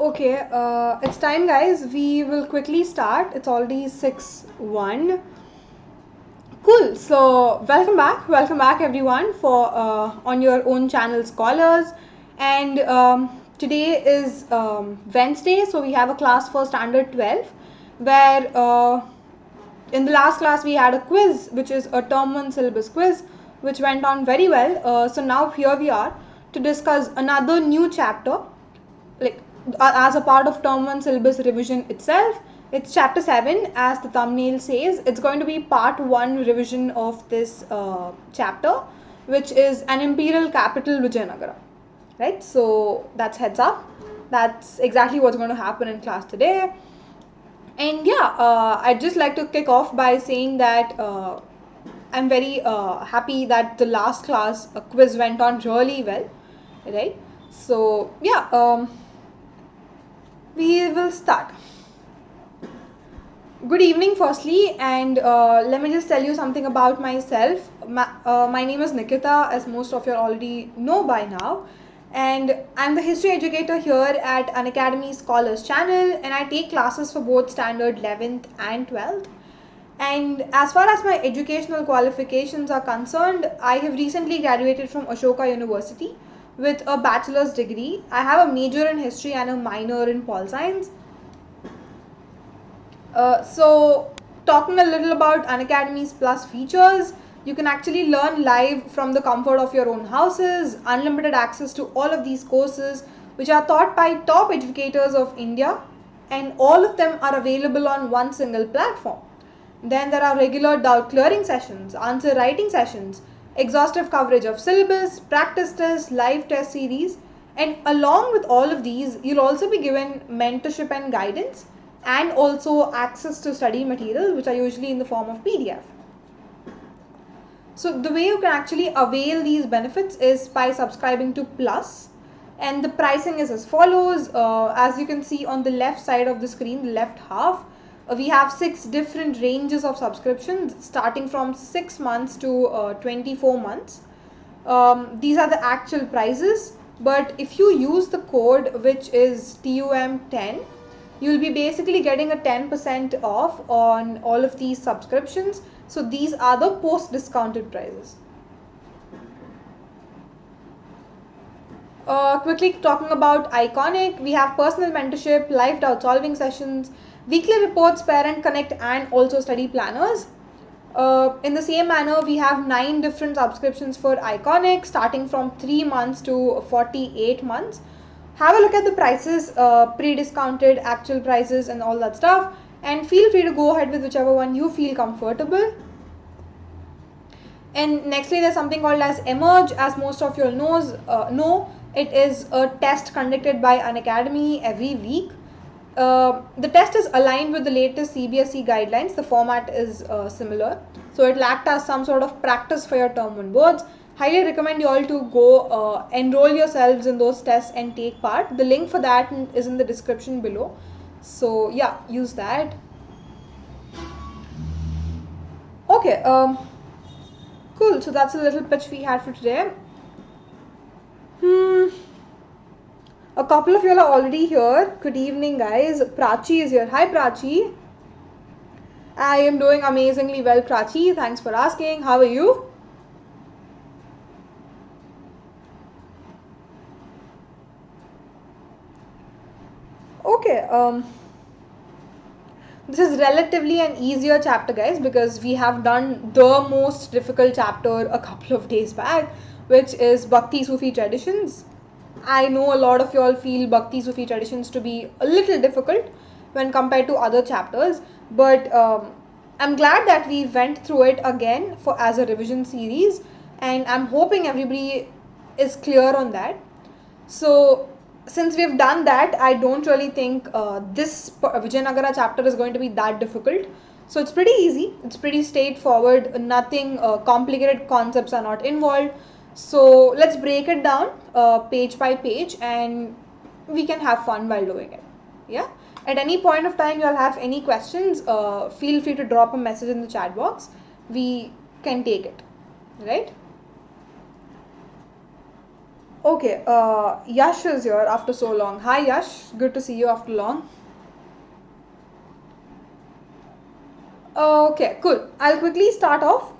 Okay, it's time, guys. We will quickly start. It's already 6:01. Cool. So welcome back, everyone, for on your own channel, Scholars. And today is Wednesday, so we have a class for Standard 12, where in the last class we had a quiz, which is a term 1 syllabus quiz, which went on very well. So now here we are to discuss another new chapter, like as a part of term 1 syllabus revision itself. It's chapter 7, as the thumbnail says. It's going to be part 1 revision of this chapter, which is an imperial capital, Vijayanagara, right? So that's heads up, that's exactly what's going to happen in class today. And yeah, I'd just like to kick off by saying that I'm very happy that the last class quiz went on really well, right? So yeah, we will start. Good evening, firstly, and let me just tell you something about myself. My name is Nikitha, as most of you already know by now, and I'm the history educator here at Unacademy Scholars channel, and I take classes for both standard 11th and 12th. And as far as my educational qualifications are concerned, I have recently graduated from Ashoka University with a bachelor's degree. I have a major in history and a minor in pol science. So talking a little about Unacademy's plus features, you can actually learn live from the comfort of your own houses, unlimited access to all of these courses which are taught by top educators of India, and all of them are available on one single platform. Then there are regular doubt clearing sessions, answer writing sessions, exhaustive coverage of syllabus, practice tests, live test series, and along with all of these, you'll also be given mentorship and guidance, and also access to study materials, which are usually in the form of PDF. So the way you can actually avail these benefits is by subscribing to Plus, and the pricing is as follows. As you can see on the left side of the screen, the left half, we have 6 different ranges of subscriptions starting from 6 months to 24 months. These are the actual prices, but if you use the code, which is TUM10, you'll be basically getting a 10% off on all of these subscriptions. So these are the post discounted prices. Quickly talking about Iconic, we have personal mentorship, live doubt solving sessions, weekly reports, parent connect, and also study planners. In the same manner, we have 9 different subscriptions for Iconic, starting from 3 months to 48 months. Have a look at the prices, pre-discounted, actual prices, and all that stuff, and feel free to go ahead with whichever one you feel comfortable. And nextly, there's something called as Emerge. As most of you know, it is a test conducted by Unacademy every week. The test is aligned with the latest CBSE guidelines. The format is similar, so it will act as some sort of practice for your term 1 boards. Highly recommend you all to go enroll yourselves in those tests and take part. The link for that is in the description below, so yeah, use that. Okay, cool. So that's a little pitch we had for today. A couple of you are already here. Good evening, guys. Prachi is here. Hi, Prachi. I am doing amazingly well, Prachi. Thanks for asking. How are you? Okay, this is relatively an easier chapter, guys, because we have done the most difficult chapter a couple of days back, which is Bhakti Sufi traditions. I know a lot of you all feel Bhakti Sufi traditions to be a little difficult when compared to other chapters, but I'm glad that we went through it again as a revision series, and I'm hoping everybody is clear on that. So since we've done that, I don't really think this Vijayanagara chapter is going to be that difficult. So it's pretty easy, it's pretty straightforward, nothing complicated concepts are not involved. So let's break it down page by page, and we can have fun while doing it. Yeah. At any point of time you all have any questions, feel free to drop a message in the chat box. We can take it, right? Okay, Yash is here after so long. Hi Yash, good to see you after long. Okay, cool. I'll quickly start off.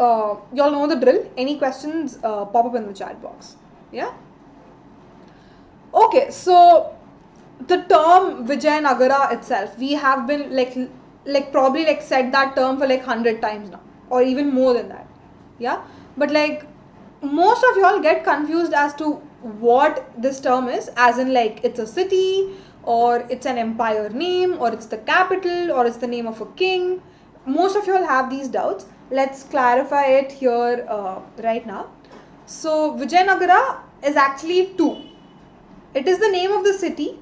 Y'all know the drill. Any questions, pop up in the chat box. Yeah? Okay, so the term Vijayanagara itself, we have been probably said that term for 100 times now, or even more than that. Yeah? But most of y'all get confused as to what this term is, as in it's a city, or it's an empire name, or it's the capital, or it's the name of a king. Most of y'all have these doubts. Let's clarify it here right now. So Vijayanagara is actually two. It is the name of the city,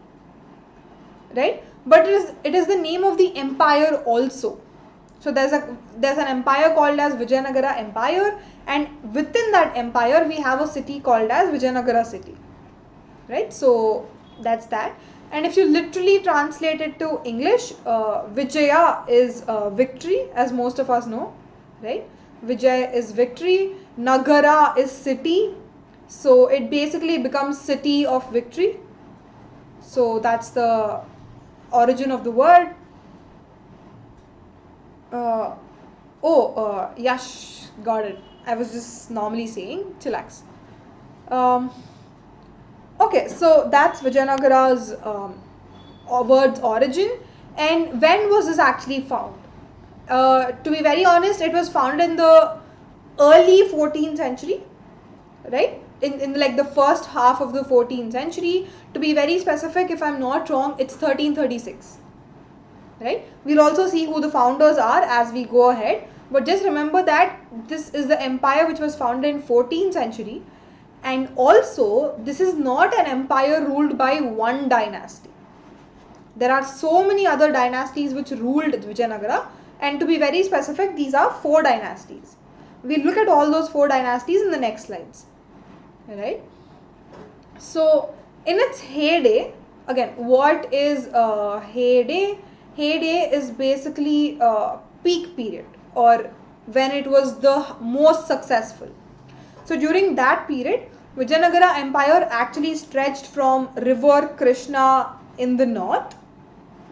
right? But it is the name of the empire also. So there's an empire called as Vijayanagara Empire, and within that empire we have a city called as Vijayanagara city, right? So that's that. And if you literally translate it to English, Vijaya is victory, as most of us know, right? Vijay is victory, Nagara is city, so it basically becomes city of victory. So that's the origin of the word. Yash, got it. I was just normally saying, chillax. Okay, so that's Vijayanagara's word's origin. And when was this actually found? To be very honest, it was found in the early 14th century, right? In the first half of the 14th century. To be very specific, if I'm not wrong, it's 1336. Right? We'll also see who the founders are as we go ahead. But just remember that this is the empire which was founded in 14th century. And also, this is not an empire ruled by one dynasty. There are so many other dynasties which ruled Vijayanagara. And to be very specific, these are 4 dynasties. We'll look at all those 4 dynasties in the next slides. Right? So, in its heyday, again, what is heyday? Heyday is basically peak period, or when it was the most successful. So during that period, Vijayanagara Empire actually stretched from river Krishna in the north.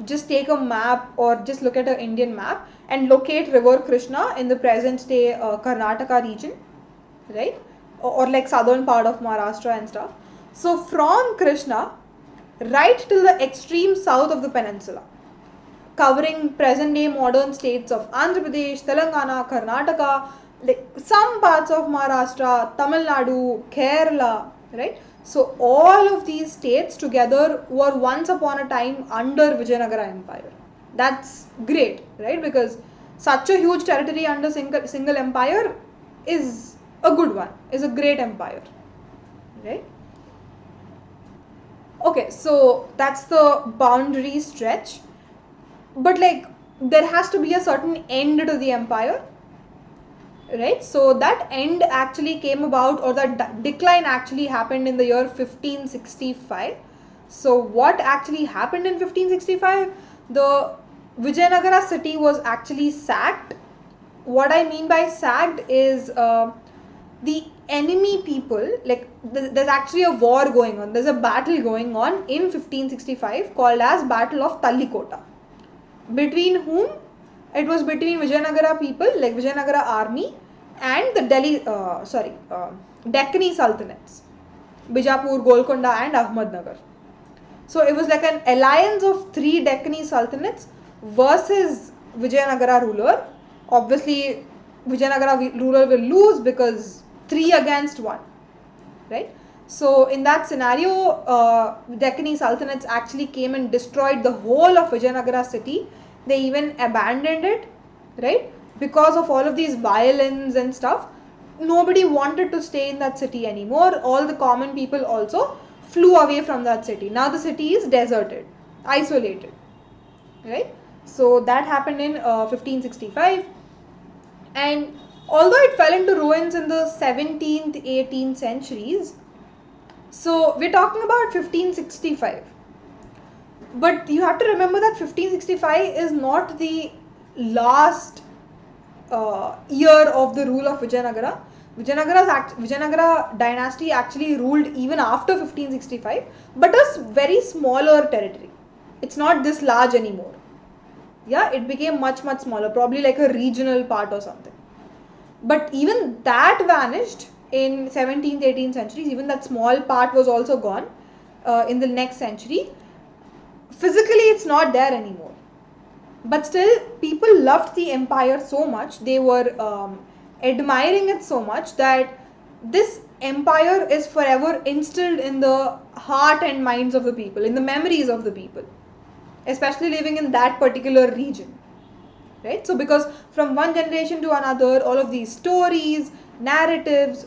Just take a map or just look at an Indian map and locate river Krishna in the present day Karnataka region, right? Or southern part of Maharashtra and stuff. So from Krishna right till the extreme south of the peninsula, covering present day modern states of Andhra Pradesh, Telangana, Karnataka, some parts of Maharashtra, Tamil Nadu, Kerala, right? So all of these states together were once upon a time under Vijayanagara Empire. That's great, right? Because such a huge territory under single empire is a good one, is a great empire, right? Okay, so that's the boundary stretch. But there has to be a certain end to the empire, right? So that end actually came about, or that decline actually happened in the year 1565. So what actually happened in 1565? The Vijayanagara city was actually sacked. What I mean by sacked is the enemy people, there's actually a war going on, there's a battle going on in 1565 called as Battle of Tallikota. Between whom? It was between Vijayanagara people, Vijayanagara army, and the Deccani Sultanates, Bijapur, Golconda and Ahmednagar. So it was an alliance of 3 Deccani Sultanates versus Vijayanagara ruler. Obviously, Vijayanagara ruler will lose because 3 against 1, right? So in that scenario, Deccani Sultanates actually came and destroyed the whole of Vijayanagara city. They even abandoned it, right? Because of all of these violence and stuff, nobody wanted to stay in that city anymore. All the common people also flew away from that city. Now the city is deserted, isolated, right? So that happened in 1565. And although it fell into ruins in the 17th, 18th centuries, so we're talking about 1565. But you have to remember that 1565 is not the last year of the rule of Vijayanagara. Vijayanagara dynasty actually ruled even after 1565, but a very smaller territory. It's not this large anymore. Yeah, it became much smaller, probably like a regional part or something. But even that vanished in 17th, 18th centuries. Even that small part was also gone in the next century. Physically, it's not there anymore. But still, people loved the empire so much. They were admiring it so much that this empire is forever instilled in the heart and minds of the people, in the memories of the people, especially living in that particular region. Right? So because from one generation to another, all of these stories, narratives,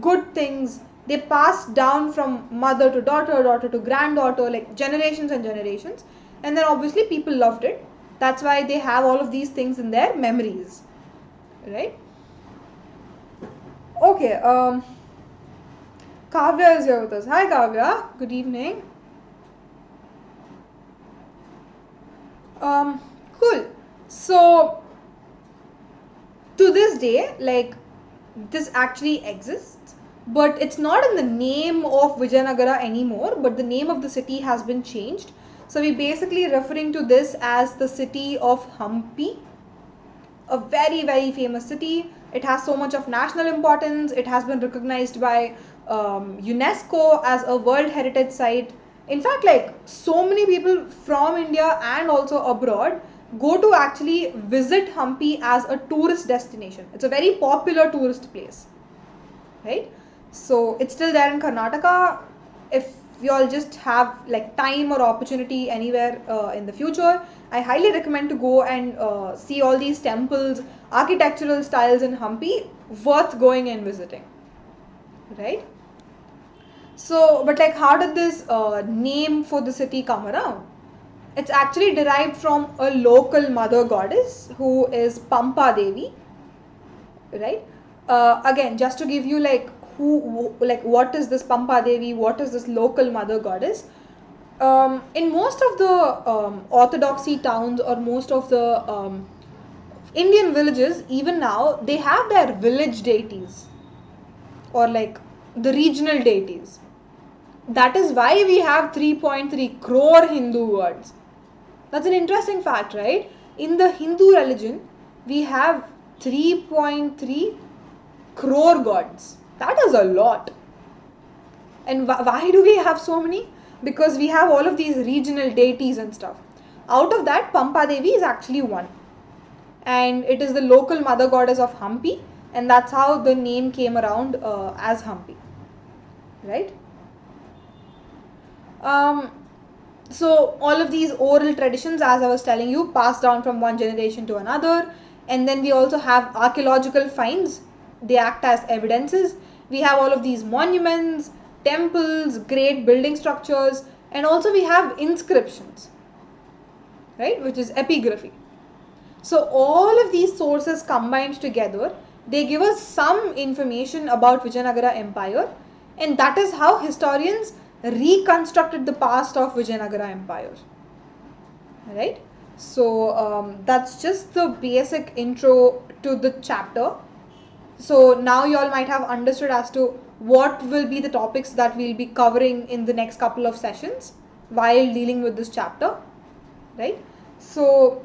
good things, they pass down from mother to daughter, daughter to granddaughter, like generations and generations. And then obviously people loved it. That's why they have all of these things in their memories. Right? Okay. Kavya is here with us. Hi Kavya. Good evening. Cool. So, to this day, like, this actually exists, but it's not in the name of Vijayanagara anymore, but the name of the city has been changed. So, we're basically referring to this as the city of Hampi, a very famous city. It has so much of national importance. It has been recognized by UNESCO as a World Heritage Site. In fact, like, so many people from India and also abroad go to actually visit Hampi as a tourist destination. It's a very popular tourist place, right? So it's still there in Karnataka. If you all just have like time or opportunity anywhere in the future, I highly recommend to go and see all these temples, architectural styles in Hampi, worth going and visiting, right? So, but like, how did this name for the city come around? It's actually derived from a local mother goddess who is Pampa Devi, right? Again, just to give you like what is this Pampa Devi, what is this local mother goddess? In most of the orthodoxy towns or most of the Indian villages, even now, they have their village deities or like the regional deities. That is why we have 3.3 crore Hindu gods. That's an interesting fact, right? In the Hindu religion, we have 3.3 crore gods. That is a lot. And why do we have so many? Because we have all of these regional deities and stuff. Out of that, Pampa Devi is actually one. And it is the local mother goddess of Hampi. And that's how the name came around as Hampi. Right? So all of these oral traditions, as I was telling you, passed down from one generation to another. And then we also have archaeological finds. They act as evidences. We have all of these monuments, temples, great building structures, and also we have inscriptions, right, which is epigraphy. So all of these sources combined together, they give us some information about Vijayanagara Empire, and that is how historians reconstructed the past of Vijayanagara Empire, right? So that's just the basic intro to the chapter. So now you all might have understood as to what will be the topics that we'll be covering in the next couple of sessions while dealing with this chapter, right? So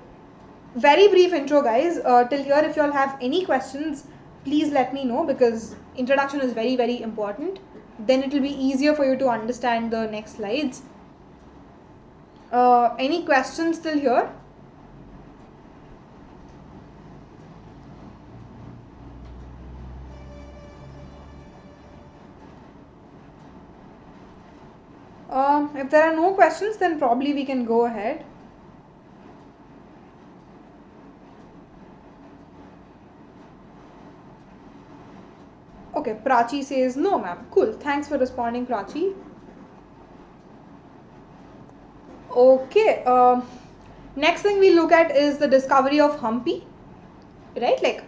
very brief intro, guys. Till here, if you all have any questions, please let me know, because introduction is very important. Then it will be easier for you to understand the next slides. Any questions till here? If there are no questions, then probably we can go ahead. Okay, Prachi says no, ma'am. Cool. Thanks for responding, Prachi. Okay. Next thing we look at is the discovery of Hampi. Right? Like,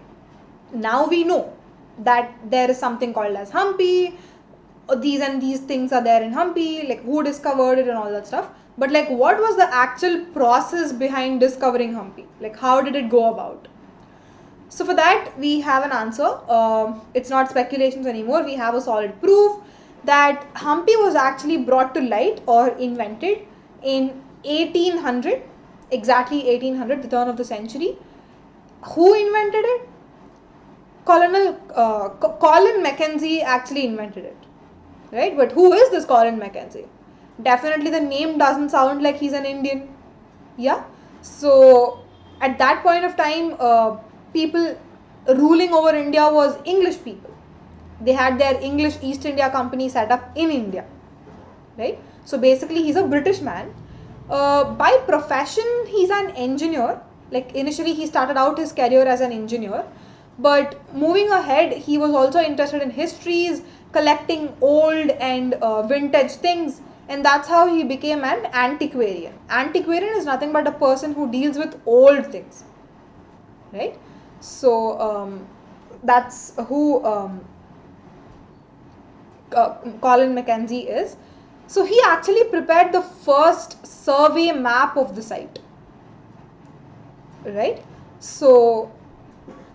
now we know that there is something called as Hampi. These and these things are there in Hampi. Like, who discovered it and all that stuff. But like, what was the actual process behind discovering Hampi? Like, how did it go about? So for that we have an answer. It's not speculations anymore. We have a solid proof that Hampi was actually brought to light or invented in 1800, exactly 1800, the turn of the century. Who invented it? Colin Mackenzie actually invented it, right? But who is this Colin Mackenzie? Definitely the name doesn't sound like he's an Indian. Yeah. So at that point of time, people ruling over India was English people. They had their English East India Company set up in India, right? So basically he's a British man. By profession he's an engineer. Like initially he started out his career as an engineer, but moving ahead he was also interested in histories, collecting old and vintage things, and that's how he became an antiquarian. Antiquarian is nothing but a person who deals with old things, right? So that's who Colin Mackenzie is. So he actually prepared the first survey map of the site, right? So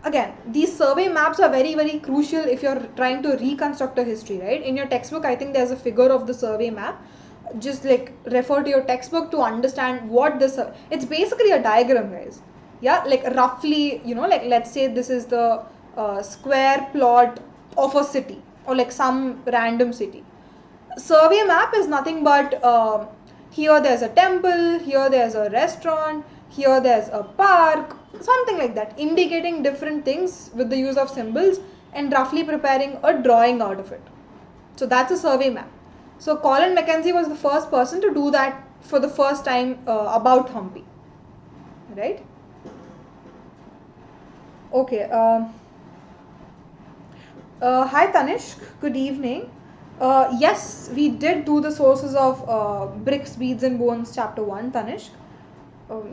again, these survey maps are very, very crucial if you're trying to reconstruct a history, right? In your textbook, I think there's a figure of the survey map. Just like refer to your textbook to understand what this, it's basically a diagram, guys. Yeah, like roughly, you know, like let's say this is the square plot of a city or like some random city. Survey map is nothing but here there's a temple, here there's a restaurant, here there's a park, something like that, indicating different things with the use of symbols and roughly preparing a drawing out of it. So that's a survey map. So Colin Mackenzie was the first person to do that for the first time about Hampi, right? Okay. Hi Tanishq, good evening. Yes, we did do the sources of bricks, beads and bones chapter 1, Tanishq.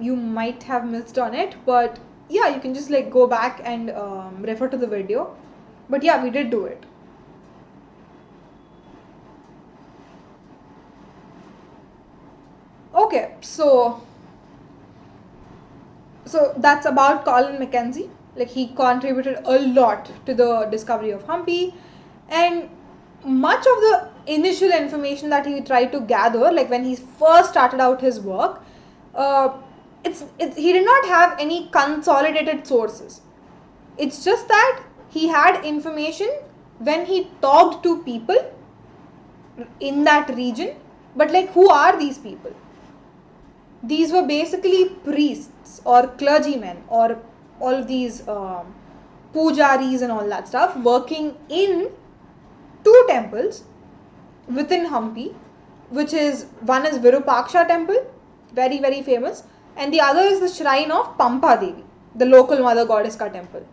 You might have missed on it, but yeah, you can just like go back and refer to the video. But yeah, we did do it. Okay, so that's about Colin Mackenzie. Like he contributed a lot to the discovery of Hampi, and much of the initial information that he tried to gather, like when he first started out his work, he did not have any consolidated sources. It's just that he had information when he talked to people in that region. But like, who are these people? These were basically priests or clergymen or all of these pujaris and all that stuff working in two temples within Hampi, which is one is Virupaksha temple, very, very famous, and the other is the shrine of Pampa Devi, the local mother goddess ka temple.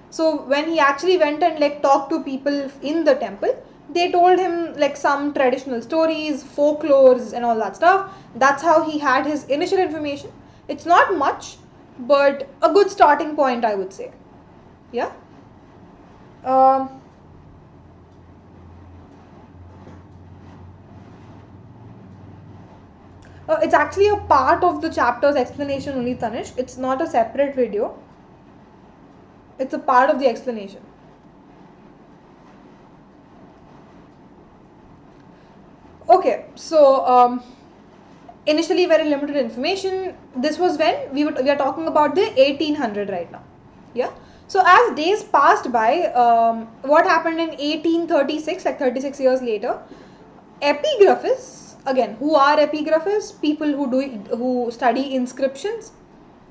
So when he actually went and like talked to people in the temple, they told him like some traditional stories, folklores and all that stuff. That's how he had his initial information. It's not much, but a good starting point, I would say. Yeah. It's actually a part of the chapter's explanation only, Tanishq. It's not a separate video. It's a part of the explanation. Okay, so initially very limited information. This was when we are talking about the 1800 right now. Yeah. So as days passed by, what happened in 1836, like 36 years later, epigraphists, again, who are epigraphists? People who study inscriptions,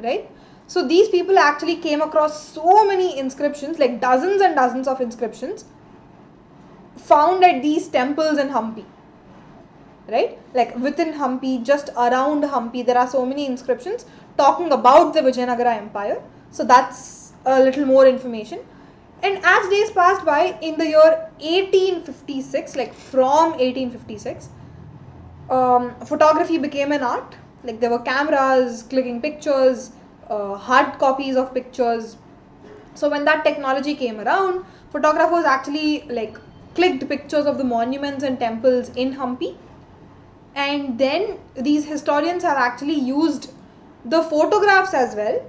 right? So these people actually came across so many inscriptions, like dozens and dozens of inscriptions found at these temples in Hampi, right? Like within Hampi, just around Hampi, there are so many inscriptions talking about the Vijayanagara Empire. So that's a little more information. And as days passed by, in the year 1856, like from 1856, photography became an art. Like there were cameras clicking pictures, hard copies of pictures. So when that technology came around, photographers actually like clicked pictures of the monuments and temples in Hampi, and then these historians have actually used the photographs as well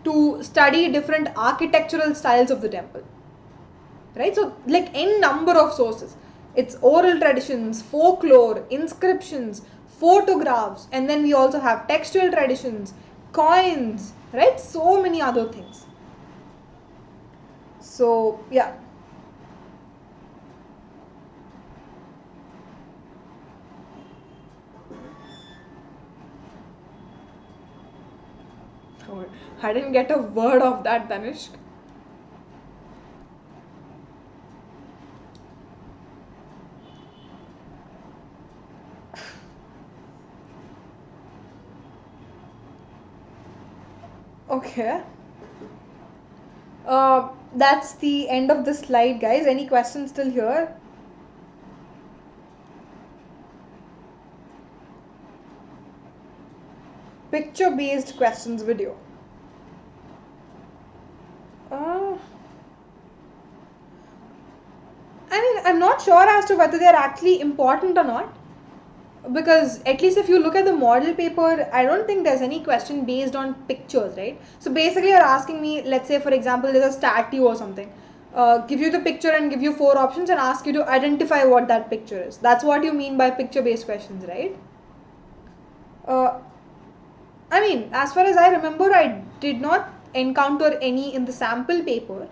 to study different architectural styles of the temple. Right? So like n number of sources. It's oral traditions, folklore, inscriptions, photographs, and then we also have textual traditions, coins, right? So many other things. So yeah. I didn't get a word of that, Tanishq. Okay. That's the end of the slide, guys. Any questions still here? Picture-based questions video. I mean, I'm not sure as to whether they're actually important or not. Because at least if you look at the model paper, I don't think there's any question based on pictures, right? So basically you're asking me, let's say for example, there's a statue or something. Give you the picture and give you 4 options and ask you to identify what that picture is. That's what you mean by picture-based questions, right? I mean, as far as I remember, I did not encounter any in the sample paper.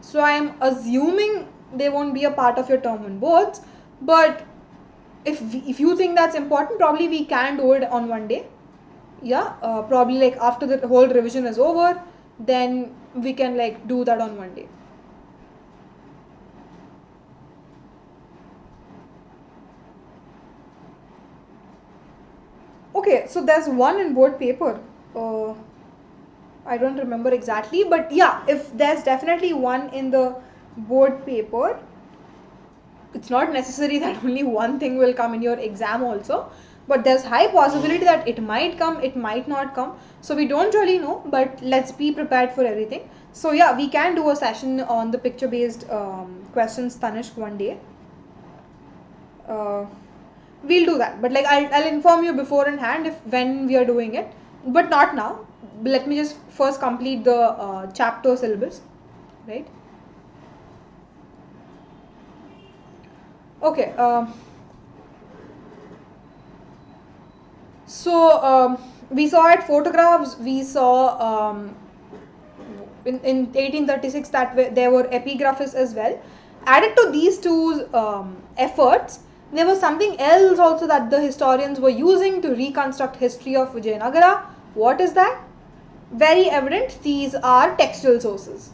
So I'm assuming they won't be a part of your term one boards. But if you think that's important, probably we can do it on one day. Yeah, probably like after the whole revision is over, then we can like do that on one day. Okay, so there's one in board paper. I don't remember exactly, but yeah, if there's definitely one in the board paper, it's not necessary that only one thing will come in your exam also, but there's high possibility that it might come, it might not come. So we don't really know, but let's be prepared for everything. So yeah, we can do a session on the picture based questions, Tanishq, one day. We'll do that, but like I'll inform you before in hand if when we are doing it, but not now. Let me just first complete the chapter syllabus, right? Okay. So we saw at photographs, we saw in 1836 that there were epigraphists as well. Added to these two efforts, there was something else also that the historians were using to reconstruct history of Vijayanagara. What is that? Very evident, these are textual sources,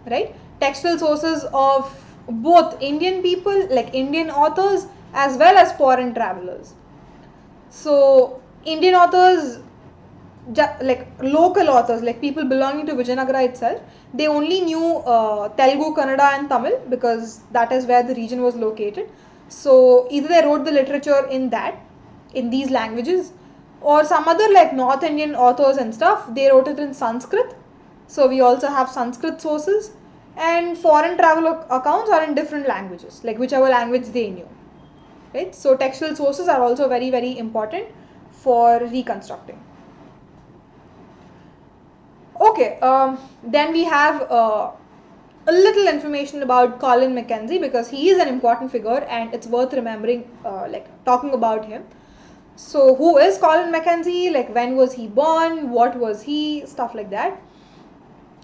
right? Textual sources of both Indian people, like Indian authors, as well as foreign travelers. So Indian authors, like local authors, like people belonging to Vijayanagara itself, they only knew Telugu, Kannada and Tamil because that is where the region was located. So either they wrote the literature in these languages, or some other like North Indian authors and stuff, they wrote it in Sanskrit. So we also have Sanskrit sources, and foreign travel accounts are in different languages, like whichever language they knew. Right? So textual sources are also very, very important for reconstructing. Okay, then we have a little information about Colin Mackenzie because he is an important figure and it's worth remembering, like talking about him. So who is Colin Mackenzie? Like when was he born? What was he? Stuff like that.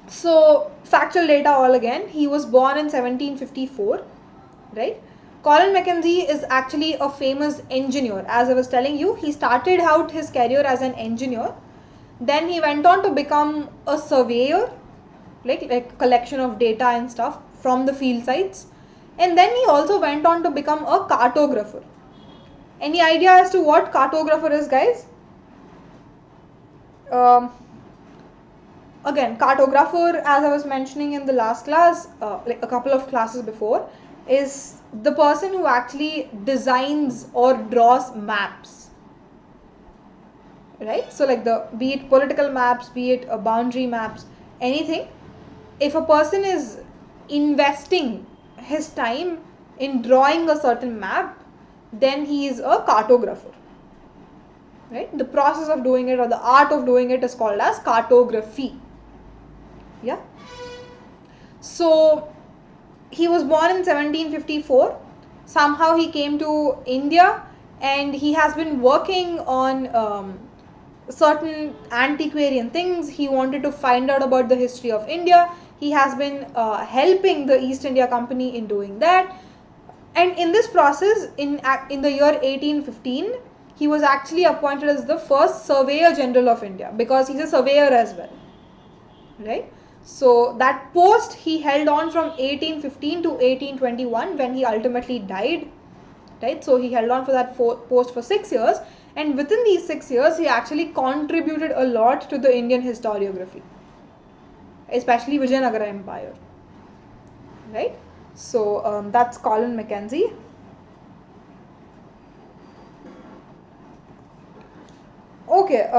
So factual data all again. He was born in 1754, right? Colin Mackenzie is actually a famous engineer. As I was telling you, he started out his career as an engineer. Then he went on to become a surveyor, like collection of data and stuff from the field sites. And then he also went on to become a cartographer. Any idea as to what cartographer is, guys? Again, cartographer, as I was mentioning in the last class, like a couple of classes before, is the person who actually designs or draws maps, right? So like be it political maps, be it boundary maps, anything. If a person is investing his time in drawing a certain map, then he is a cartographer, right? The process of doing it or the art of doing it is called as cartography. Yeah. So he was born in 1754. Somehow he came to India, and he has been working on certain antiquarian things. He wanted to find out about the history of India. He has been helping the East India Company in doing that. And in this process, in the year 1815, he was actually appointed as the first Surveyor General of India, because he's a surveyor as well. Right? So that post he held on from 1815 to 1821, when he ultimately died. Right? So he held on for that post for 6 years, and within these 6 years he actually contributed a lot to the Indian historiography, especially Vijayanagara Empire. Right? So that's Colin Mackenzie. Okay,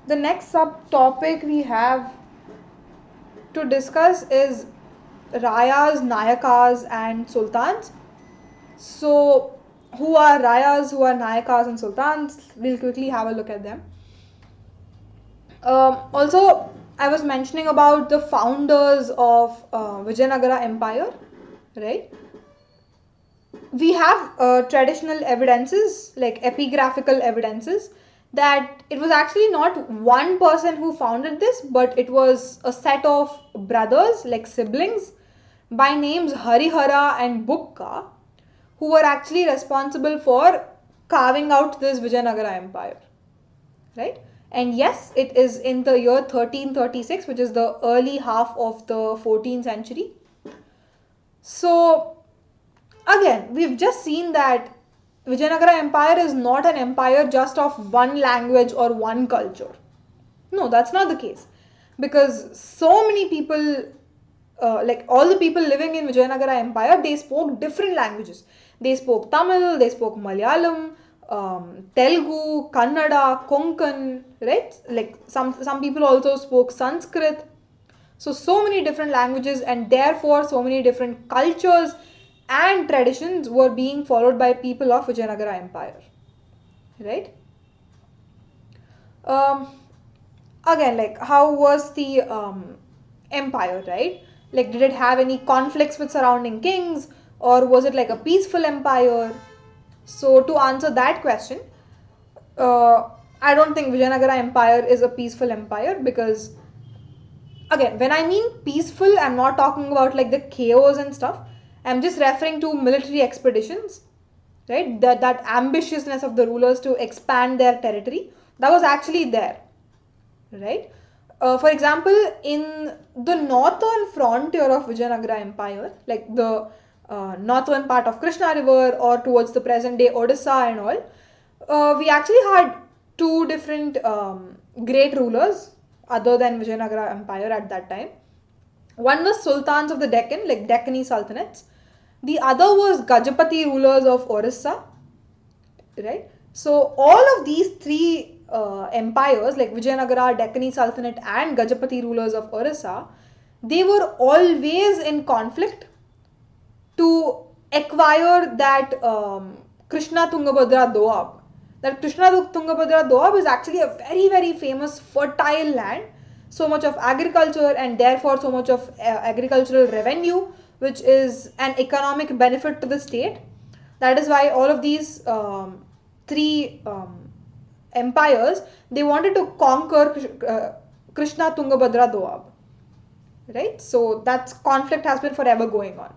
the next subtopic we have to discuss is Rayas, Nayakas, and Sultans. So, who are Rayas, who are Nayakas, and Sultans? We'll quickly have a look at them. Also, I was mentioning about the founders of Vijayanagara Empire, right? We have traditional evidences, like epigraphical evidences, that it was actually not one person who founded this, but it was a set of brothers, like siblings, by names Harihara and Bukka, who were actually responsible for carving out this Vijayanagara Empire. Right? And yes, it is in the year 1336, which is the early half of the 14th century. So, again, we've just seen that Vijayanagara Empire is not an empire just of one language or one culture. No, that's not the case. Because so many people, like all the people living in Vijayanagara Empire, they spoke different languages. They spoke Tamil, they spoke Malayalam, Telugu, Kannada, Konkan, right? Like some people also spoke Sanskrit. So many different languages, and therefore so many different cultures and traditions were being followed by people of Vijayanagara Empire. Right? Um, Again, like how was the empire, right? Like, did it have any conflicts with surrounding kings, or was it like a peaceful empire? So to answer that question, I don't think Vijayanagara Empire is a peaceful empire, because again, when I mean peaceful, I'm not talking about like the chaos and stuff. I'm just referring to military expeditions, right? That ambitiousness of the rulers to expand their territory, that was actually there, right? For example, in the northern frontier of Vijayanagara Empire, like the northern part of Krishna River or towards the present day Odisha and all, we actually had two different great rulers other than Vijayanagara Empire at that time. One was Sultans of the Deccan, like Deccani Sultanates. The other was Gajapati rulers of Orissa, right? So all of these three empires, like Vijayanagara, Deccani Sultanate, and Gajapati rulers of Orissa, they were always in conflict to acquire that Krishna Tungabhadra Doab. That Krishna Tungabhadra Doab is actually a very, very famous fertile land. So much of agriculture, and therefore so much of agricultural revenue, which is an economic benefit to the state. That is why all of these three empires, they wanted to conquer Krishna Tungabhadra Doab. Right? So that conflict has been forever going on.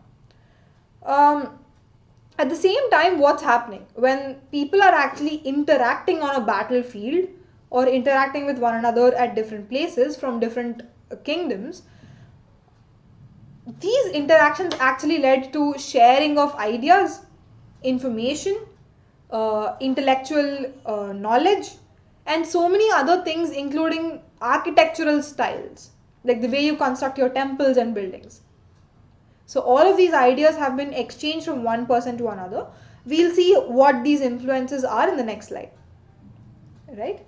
At the same time, what's happening when people are actually interacting on a battlefield or interacting with one another at different places from different kingdoms, these interactions actually led to sharing of ideas, information, intellectual knowledge, and so many other things, including architectural styles, like the way you construct your temples and buildings. So all of these ideas have been exchanged from one person to another. We'll see what these influences are in the next slide. Right?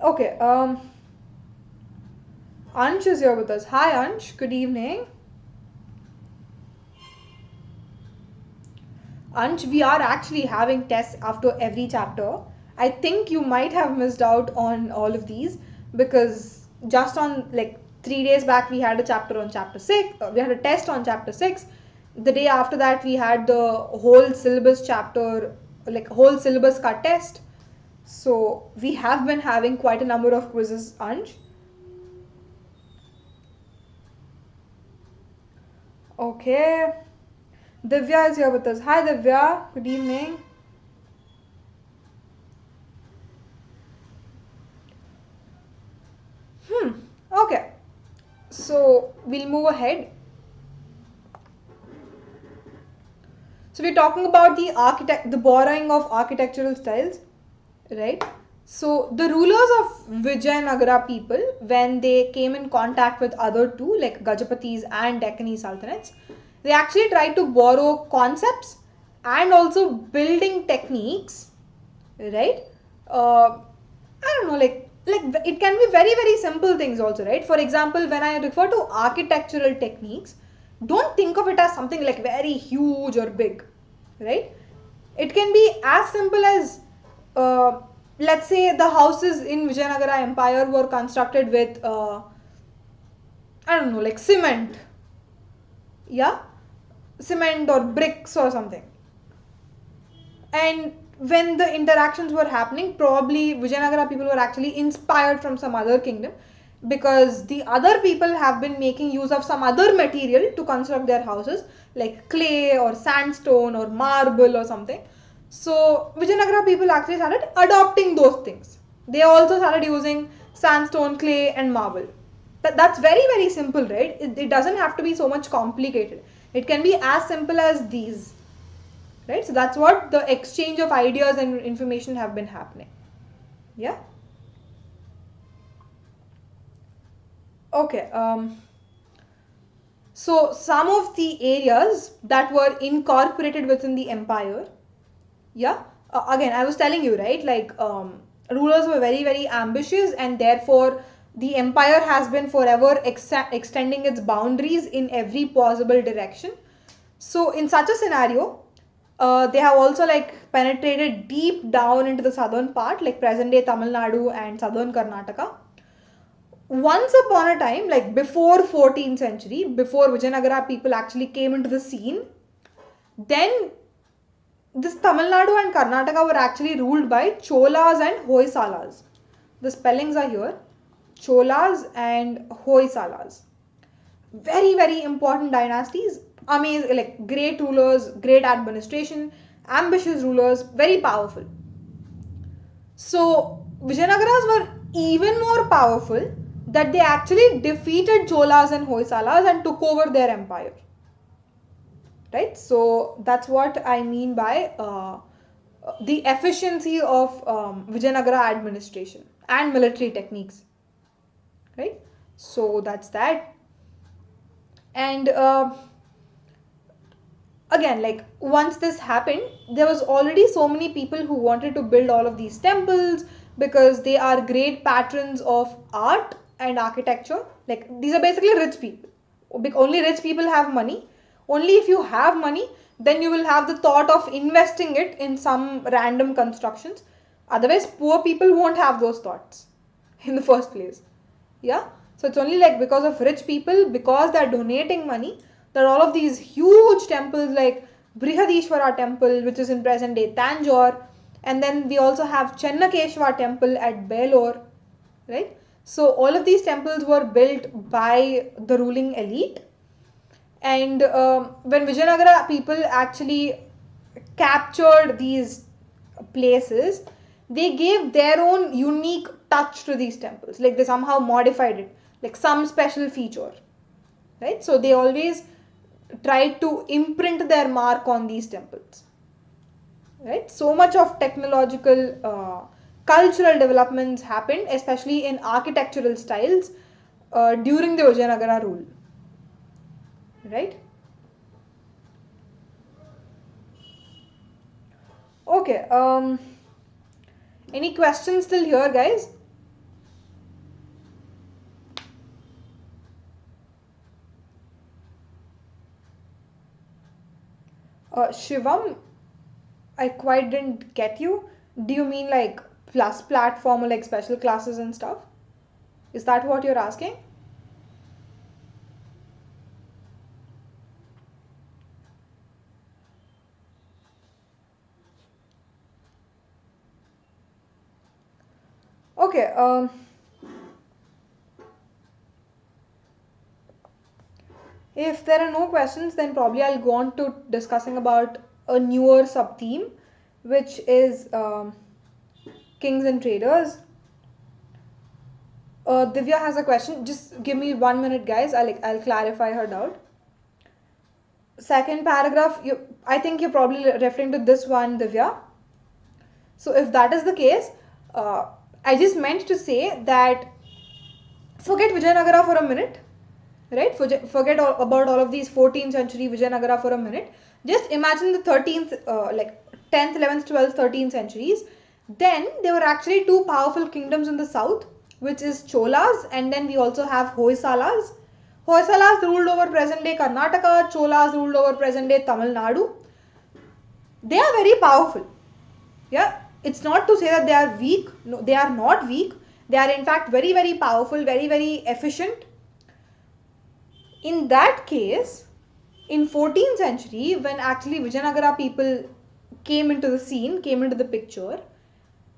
Okay. Ansh is here with us. Hi Ansh, good evening. Ansh, we are actually having tests after every chapter. I think you might have missed out on all of these, because just on like 3 days back we had a chapter on chapter 6, we had a test on chapter 6. The day after that we had the whole syllabus chapter, like whole syllabus cut test. So we have been having quite a number of quizzes, Anj. Okay, Divya is here with us. Hi Divya, good evening. Okay, so we'll move ahead. So we're talking about the borrowing of architectural styles, right? So the rulers of Vijayanagara people, when they came in contact with other two, like Gajapatis and Deccani Sultanates, they actually tried to borrow concepts and also building techniques, right? I don't know, like it can be very very simple things also, right? For example, when I refer to architectural techniques, don't think of it as something like very huge or big, right? It can be as simple as let's say the houses in Vijayanagara Empire were constructed with I don't know, like cement, yeah, cement or bricks or something. And when the interactions were happening, probably Vijayanagara people were actually inspired from some other kingdom, because the other people have been making use of some other material to construct their houses, like clay or sandstone or marble or something. So Vijayanagara people actually started adopting those things. They also started using sandstone, clay and marble. That's very very simple, right? It doesn't have to be so much complicated. It can be as simple as these, right? So that's what the exchange of ideas and information have been happening. Yeah. Okay. So some of the areas that were incorporated within the empire, yeah. Again, I was telling you, right? Like rulers were very very ambitious, and therefore the empire has been forever extending its boundaries in every possible direction. So in such a scenario, they have also like penetrated deep down into the southern part, like present day Tamil Nadu and southern Karnataka. Once upon a time, like before 14th century, before Vijayanagara people actually came into the scene, then this Tamil Nadu and Karnataka were actually ruled by Cholas and Hoysalas. The spellings are here: Cholas and Hoysalas. Very very important dynasties, amazing, like great rulers, great administration, ambitious rulers, very powerful. So Vijayanagaras were even more powerful, that they actually defeated Cholas and Hoysalas and took over their empire, right? So that's what I mean by the efficiency of Vijayanagara administration and military techniques, right? So that's that. And again, like once this happened, there was already so many people who wanted to build all of these temples, because they are great patrons of art and architecture. Like these are basically rich people. Only rich people have money. Only if you have money, then you will have the thought of investing it in some random constructions. Otherwise poor people won't have those thoughts in the first place. Yeah. So it's only like because of rich people, because they're donating money, that all of these huge temples like Brihadishwara temple, which is in present day Tanjore, and then we also have Chennakeshwar temple at Belur, right? So all of these temples were built by the ruling elite. And when Vijayanagara people actually captured these places, they gave their own unique touch to these temples. Like they somehow modified it, like some special feature, right? So they always tried to imprint their mark on these temples, right? So much of technological, cultural developments happened, especially in architectural styles during the Vijayanagara rule, right? Okay. Any questions still here, guys? Shivam, I quite didn't get you. Do you mean like plus platform or like special classes and stuff? Is that what you're asking? Okay. If there are no questions, then probably I'll go on to discussing about a newer sub-theme, which is kings and traders. Divya has a question. Just give me 1 minute, guys. I'll clarify her doubt. Second paragraph, I think you're probably referring to this one, Divya. So if that is the case, I just meant to say that forget Vijayanagara for a minute, right? Forget about all of these 14th century Vijayanagara for a minute. Just imagine the 13th, like 10th, 11th, 12th, 13th centuries. Then there were actually two powerful kingdoms in the south, which is Cholas, and then we also have Hoysalas. Hoysalas ruled over present day Karnataka, Cholas ruled over present day Tamil Nadu. They are very powerful. Yeah, it's not to say that they are weak. No, they are not weak. They are in fact very, very powerful, very, very efficient. In that case, in 14th century, when actually Vijayanagara people came into the scene, came into the picture,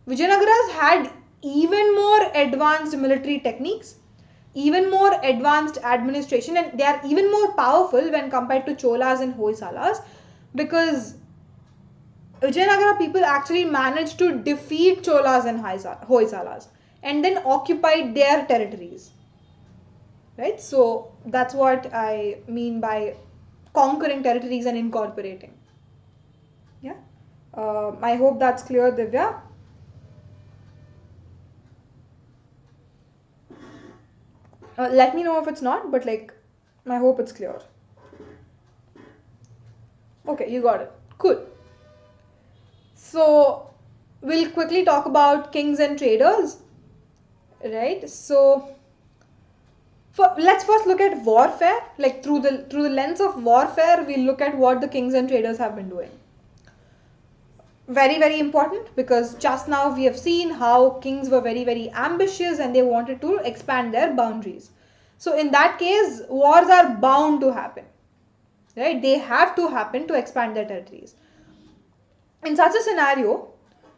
Vijayanagaras had even more advanced military techniques, even more advanced administration, and they are even more powerful when compared to Cholas and Hoysalas, because Vijayanagara people actually managed to defeat Cholas and Hoysalas and then occupied their territories. Right? So that's what I mean by conquering territories and incorporating. Yeah. I hope that's clear, Divya. Let me know if it's not, but like, I hope it's clear. Okay, you got it. Cool. So we'll quickly talk about kings and traders. Right? So let's first look at warfare. Like through the lens of warfare, we'll look at what the kings and traders have been doing. Very, very important, because just now we have seen how kings were very, very ambitious and they wanted to expand their boundaries. So in that case, wars are bound to happen. Right? They have to happen to expand their territories. In such a scenario,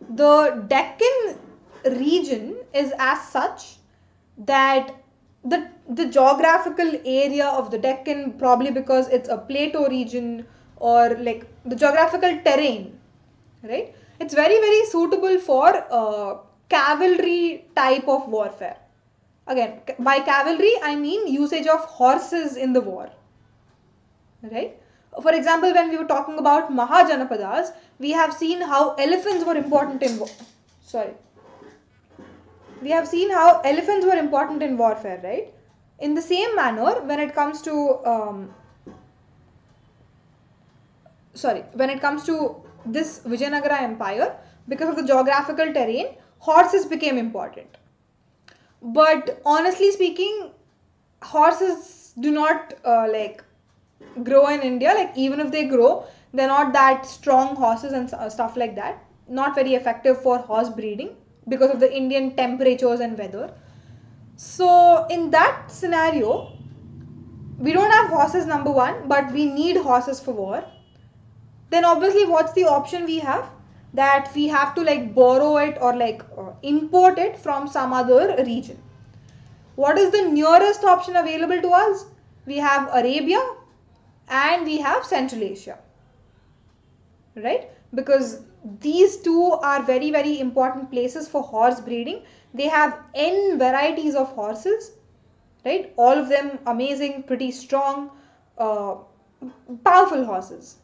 the Deccan region is as such that the geographical area of the Deccan, probably because it's a plateau region, or like the geographical terrain, right? It's very, very suitable for cavalry type of warfare. Again, by cavalry, I mean usage of horses in the war, right? For example, when we were talking about Mahajanapadas, we have seen how elephants were important in we have seen how elephants were important in warfare, right? In the same manner, when it comes to this Vijayanagara Empire, because of the geographical terrain, horses became important. But honestly speaking, horses do not grow in India. Like even if they grow, they're not that strong horses and stuff like that. Not very effective for horse breeding because of the Indian temperatures and weather. So in that scenario, we don't have horses, number one, but we need horses for war. Then obviously what's the option we have? That we have to like borrow it or like import it from some other region. What is the nearest option available to us? We have Arabia and we have Central Asia, right? Because these two are very, very important places for horse breeding. They have n varieties of horses, right? All of them amazing, pretty strong, powerful horses.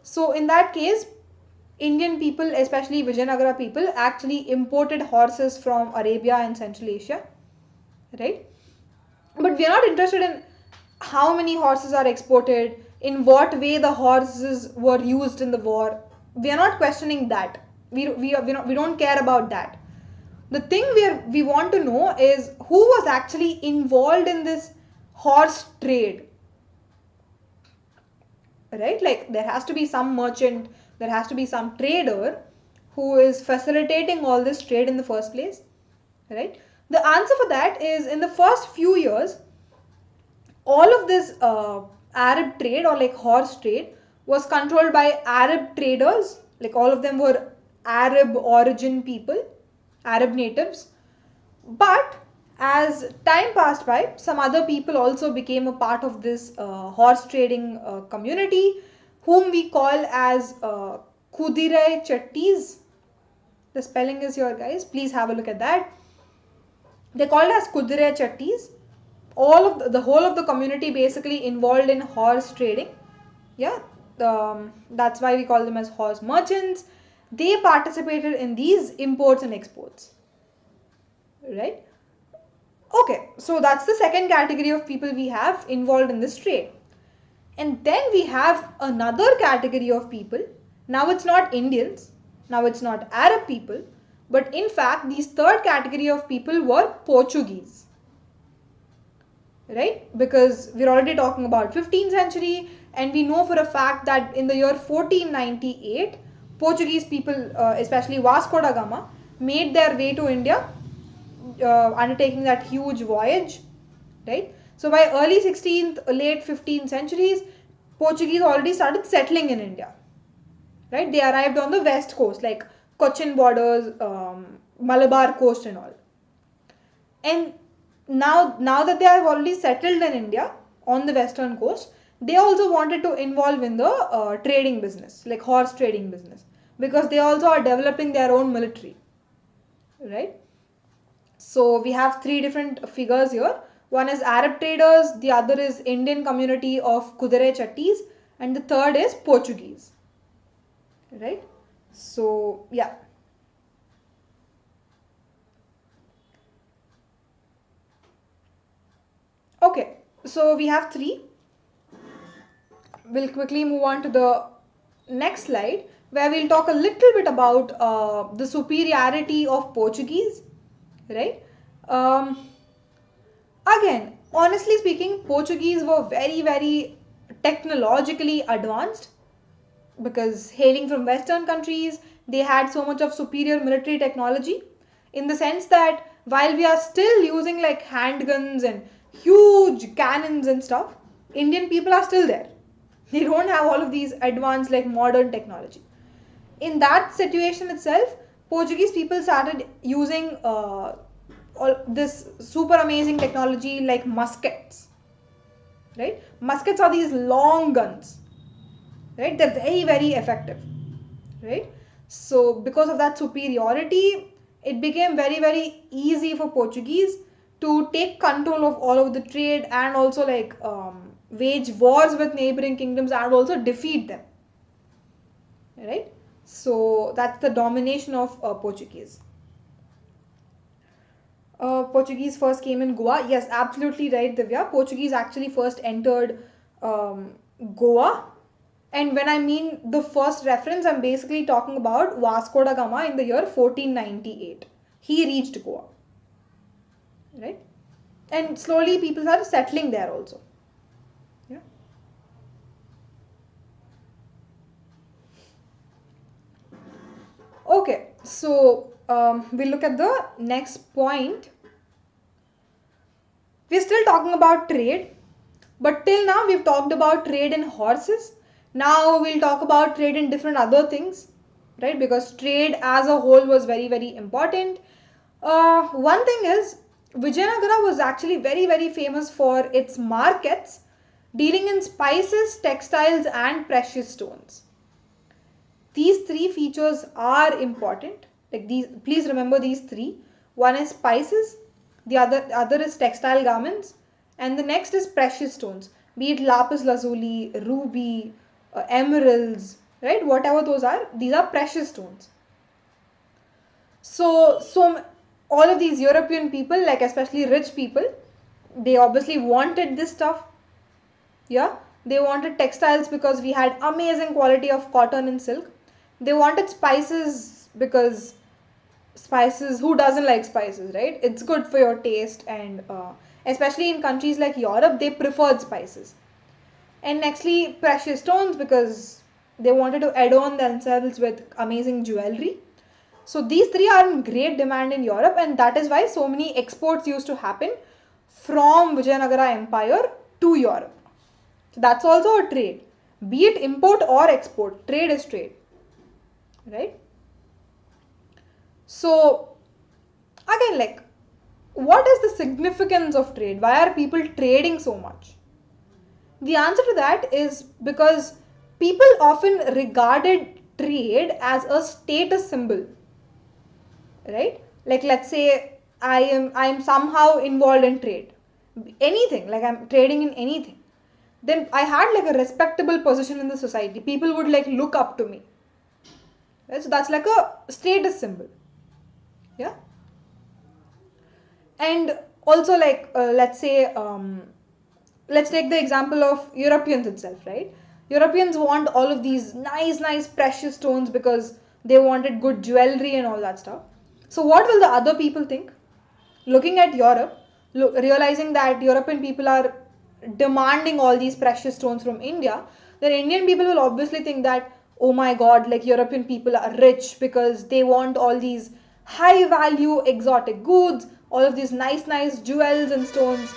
So in that case, Indian people, especially Vijayanagara people, actually imported horses from Arabia and Central Asia, right? But we are not interested in how many horses are exported, in what way the horses were used in the war. We are not questioning that. We don't care about that. The thing we want to know is who was actually involved in this horse trade. Right? Like there has to be some merchant, there has to be some trader who is facilitating all this trade in the first place. Right? The answer for that is, in the first few years, all of this Arab trade, or like horse trade, was controlled by Arab traders. Like all of them were Arab origin people, Arab natives. But as time passed by, some other people also became a part of this horse trading community, whom we call as Kudire Chattis. The spelling is here, guys. Please have a look at that. They're called as Kudire Chattis. All of the whole of the community basically involved in horse trading. Yeah, that's why we call them as horse merchants. They participated in these imports and exports. Right? Okay, so that's the second category of people we have involved in this trade. And then we have another category of people. Now it's not Indians, now it's not Arab people, but in fact these third category of people were Portuguese. Right? Because we're already talking about 15th century, and we know for a fact that in the year 1498, Portuguese people, especially Vasco da Gama, made their way to India, undertaking that huge voyage, right? So by early 16th, late 15th centuries, Portuguese already started settling in India, right? They arrived on the west coast, like Cochin borders, Malabar coast and all. And now that they have already settled in India on the western coast, they also wanted to involve in the trading business, like horse trading business, because they also are developing their own military, right? So we have three different figures here. One is Arab traders, the other is Indian community of Kudire Chattis, and the third is Portuguese. Right? So yeah. Okay, so we have three. We'll quickly move on to the next slide, where we'll talk a little bit about the superiority of Portuguese. Right? Again, honestly speaking, Portuguese were very, very technologically advanced, because hailing from Western countries, they had so much of superior military technology, in the sense that while we are still using like handguns and huge cannons and stuff, Indian people are still there. They don't have all of these advanced like modern technology. In that situation itself, Portuguese people started using all this super amazing technology like muskets. Right? Muskets are these long guns. Right? They're very, very effective. Right? So because of that superiority, it became very, very easy for Portuguese to take control of all of the trade, and also like wage wars with neighboring kingdoms, and also defeat them. Right? So that's the domination of Portuguese. Portuguese first came in Goa. Yes, absolutely right, Divya. Portuguese actually first entered Goa. And when I mean the first reference, I'm basically talking about Vasco da Gama in the year 1498. He reached Goa. Right? And slowly people started settling there also. Yeah. Okay, so we'll look at the next point. We're still talking about trade, but till now we've talked about trade in horses. Now we'll talk about trade in different other things, right? Because trade as a whole was very, very important. One thing is, Vijayanagara was actually very, very famous for its markets dealing in spices, textiles, and precious stones. These three features are important. Like these, please remember these three. One is spices, the other is textile garments, and the next is precious stones, be it lapis lazuli, ruby, emeralds, right? Whatever those are, these are precious stones. So all of these European people, like especially rich people, they obviously wanted this stuff. Yeah, they wanted textiles because we had amazing quality of cotton and silk. They wanted spices because spices, who doesn't like spices, right? It's good for your taste, and especially in countries like Europe, they preferred spices. And nextly, precious stones, because they wanted to adorn themselves with amazing jewelry. So these three are in great demand in Europe, and that is why so many exports used to happen from Vijayanagara Empire to Europe. So that's also a trade. Be it import or export, trade is trade. Right? So again, like, what is the significance of trade? Why are people trading so much? The answer to that is because people often regarded trade as a status symbol. Right? Like, let's say I am somehow involved in trade. Anything, like I'm trading in anything. Then I had like a respectable position in the society. People would like look up to me. Right? So that's like a status symbol. Yeah. And also, like, let's say, let's take the example of Europeans itself, right? Europeans want all of these nice precious stones because they wanted good jewelry and all that stuff. So what will the other people think? Looking at Europe, realizing that European people are demanding all these precious stones from India, then Indian people will obviously think that, oh my god, like European people are rich because they want all these high value exotic goods, all of these nice jewels and stones,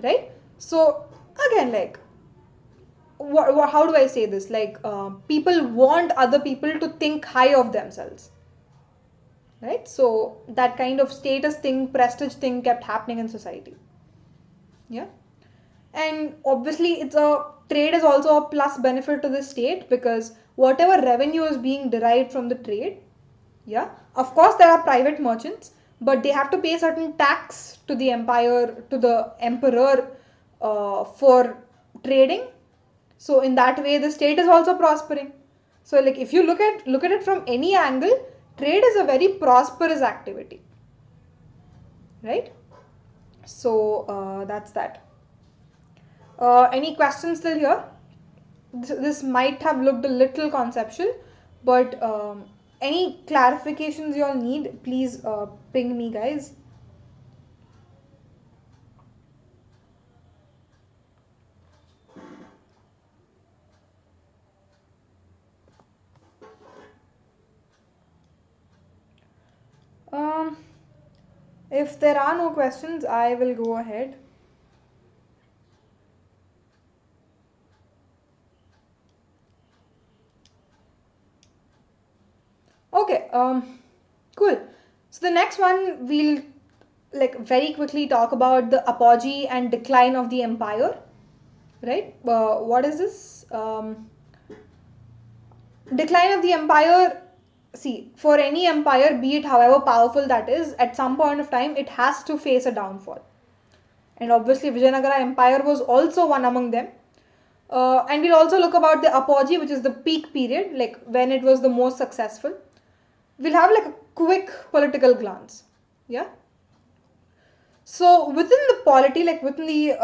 right? So again, like, how do I say this? Like, people want other people to think high of themselves, right? So that kind of status thing, prestige thing kept happening in society. Yeah. And obviously it's a trade is also a plus benefit to the state, because whatever revenue is being derived from the trade, yeah, of course there are private merchants, but they have to pay certain tax to the empire, to the emperor, for trading. So in that way the state is also prospering. So like, if you look at it from any angle, trade is a very prosperous activity, right? So that's that. Any questions still here? This might have looked a little conceptual, but any clarifications you all need, please ping me, guys. Um, if there are no questions, I will go ahead. Okay, cool. So the next one, we'll like very quickly talk about the apogee and decline of the empire, right? What is this? Decline of the empire. See, for any empire, be it however powerful that is, at some point of time, it has to face a downfall. And obviously, Vijayanagara Empire was also one among them. And we'll also look about the apogee, which is the peak period, like when it was the most successful. We'll have like a quick political glance. Yeah. So within the polity, like within the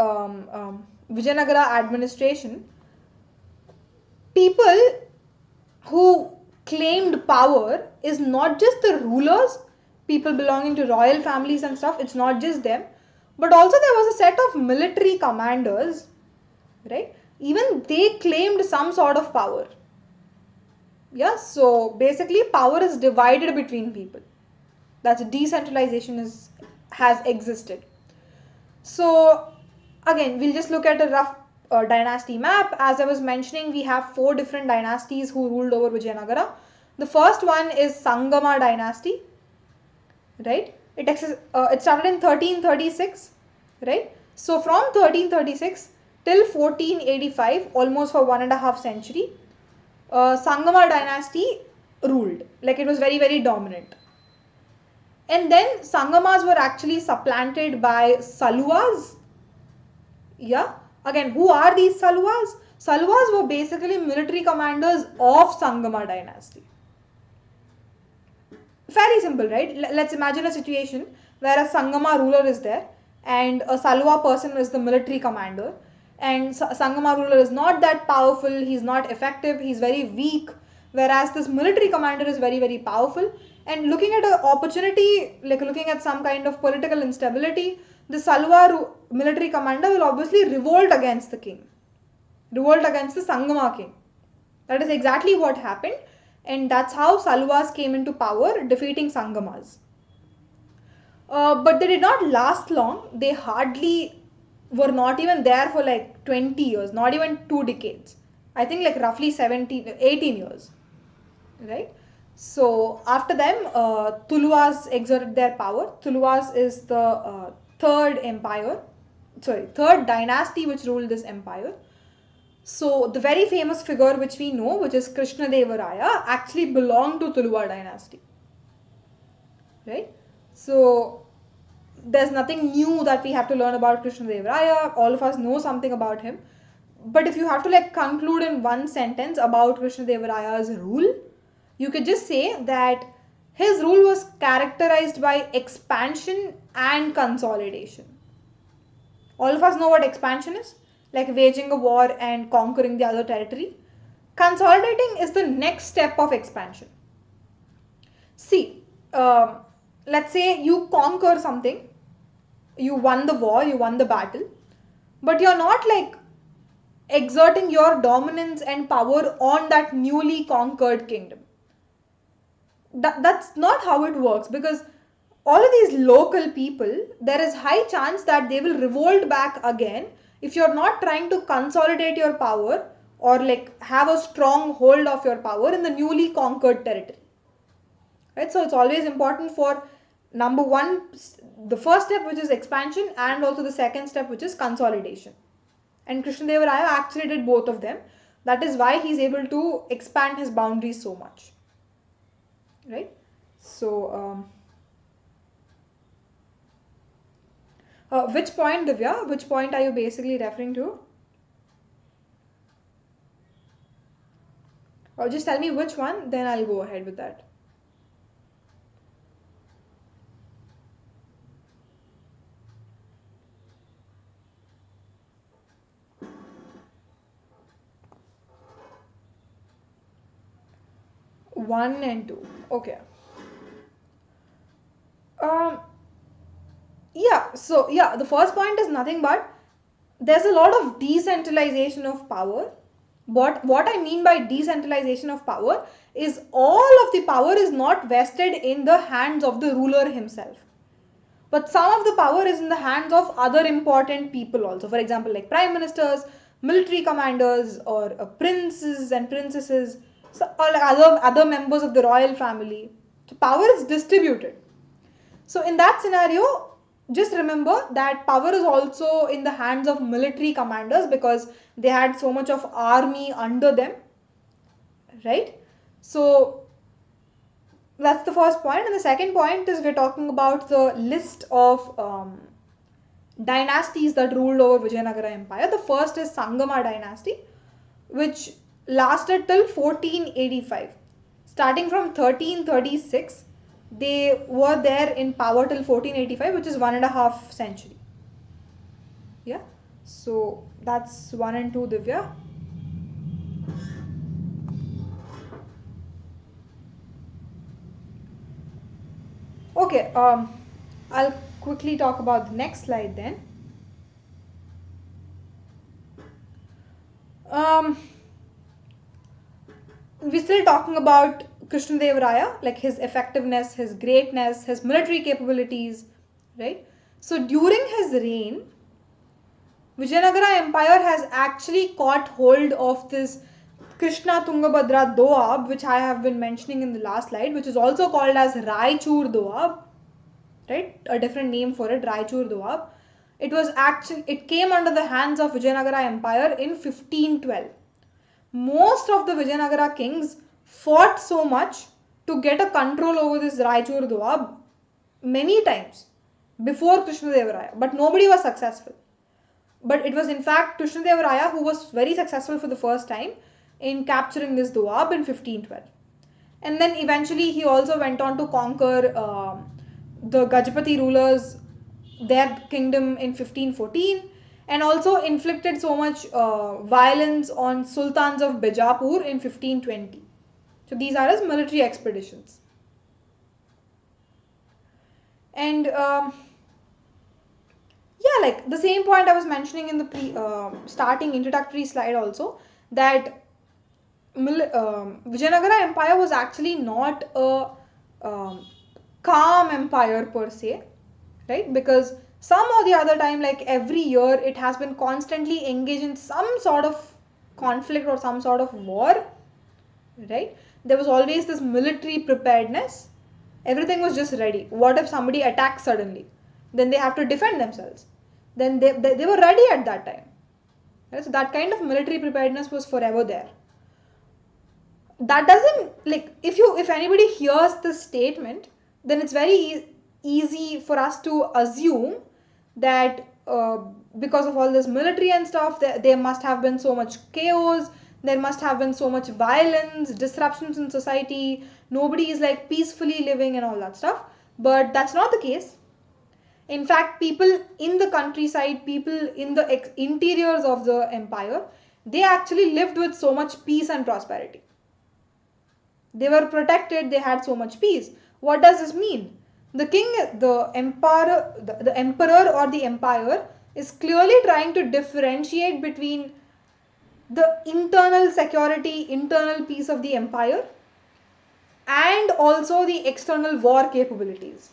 Vijayanagara administration, people who claimed power is not just the rulers, people belonging to royal families and stuff, it's not just them, but also there was a set of military commanders, right? Even they claimed some sort of power. Yeah, so basically power is divided between people. That's decentralization has existed. So again, we'll just look at a rough dynasty map. As I was mentioning, we have 4 different dynasties who ruled over Vijayanagara. The first one is Sangama dynasty, right? It started in 1336, right? So from 1336 till 1485, almost for 1.5 century, Sangama dynasty ruled. Like, it was very dominant. And then Sangamas were actually supplanted by Saluas. Yeah. Again, who are these Saluas? Saluas were basically military commanders of Sangama dynasty. Very simple, right? Let's imagine a situation where a Sangama ruler is there and a Salwa person is the military commander, and Sangama ruler is not that powerful, he's not effective, he's very weak, whereas this military commander is very powerful. And looking at an opportunity, like looking at some kind of political instability, the Salwa military commander will obviously revolt against the king, revolt against the Sangama king. That is exactly what happened. and that's how Saluvas came into power, defeating Sangamas. But they did not last long. They hardly were not even there for like 20 years, not even 2 decades. I think like roughly 17, 18 years, right? So after them, Tuluas exerted their power. Tuluas is the third dynasty which ruled this empire. So the very famous figure which we know, which is Krishna Deva Raya, actually belonged to Tuluva dynasty, right? So there's nothing new that we have to learn about Krishna Deva Raya. All of us know something about him. But if you have to like conclude in one sentence about Krishna Deva Raya's rule, you could just say that his rule was characterized by expansion and consolidation. All of us know what expansion is, like waging a war and conquering the other territory. Consolidating is the next step of expansion. See, let's say you conquer something, you won the war, you won the battle, but you're not like exerting your dominance and power on that newly conquered kingdom. That's not how it works, because all of these local people, there is high chance that they will revolt back again if you're not trying to consolidate your power or like have a strong hold of your power in the newly conquered territory, right? So it's always important for number one, the first step, which is expansion, and also the second step, which is consolidation. And Krishnadeva Raya actually did both of them. That is why he's able to expand his boundaries so much, right? So which point, Divya? Which point are you basically referring to? Or just tell me which one, then I'll go ahead with that. One and two. Okay. Yeah, the first point is nothing but there's a lot of decentralization of power. What I mean by decentralization of power is all of the power is not vested in the hands of the ruler himself, but some of the power is in the hands of other important people also. For example, like prime ministers, military commanders, or princes and princesses, so, or like other members of the royal family. So power is distributed. So in that scenario, just remember that power is also in the hands of military commanders because they had so much of army under them, right? So that's the first point. And the second point is we're talking about the list of dynasties that ruled over Vijayanagara Empire. The first is Sangama dynasty, which lasted till 1485. Starting from 1336, they were there in power till 1485, which is 1.5 century. Yeah, so that's 1 and 2, Divya. Okay, I'll quickly talk about the next slide then. We're still talking about Krishnadeva Raya, like his effectiveness, his greatness, his military capabilities, right? So during his reign, Vijayanagara Empire has actually caught hold of this Krishna Tungabhadra Doab, which I have been mentioning in the last slide, which is also called as Raichur Doab, right? A different name for it, Raichur Doab. It came under the hands of Vijayanagara Empire in 1512. Most of the Vijayanagara kings fought so much to get a control over this Raichur Doab many times before Krishnadeva Raya, but nobody was successful. But it was in fact Krishnadeva Raya who was very successful for the first time in capturing this Doab in 1512. And then eventually he also went on to conquer the Gajapati rulers, their kingdom in 1514, and also inflicted so much violence on sultans of Bijapur in 1520. So these are his military expeditions. And yeah, like the same point I was mentioning in the starting introductory slide also, that Vijayanagara Empire was actually not a calm empire per se, right? Because some or the other time, like every year, it has been constantly engaged in some sort of conflict or some sort of war, right? There was always this military preparedness. Everything was just ready. What if somebody attacks suddenly? Then they have to defend themselves. Then they were ready at that time. Right? So that kind of military preparedness was forever there. That doesn't, like, if anybody hears this statement, then it's very easy for us to assume that because of all this military and stuff, there must have been so much chaos, there must have been so much violence, disruptions in society, nobody is like peacefully living and all that stuff. But that's not the case. In fact, people in the countryside, people in the interiors of the empire, they actually lived with so much peace and prosperity. They were protected, they had so much peace. What does this mean? The king, the emperor or the empire is clearly trying to differentiate between the internal security, internal peace of the empire and also the external war capabilities.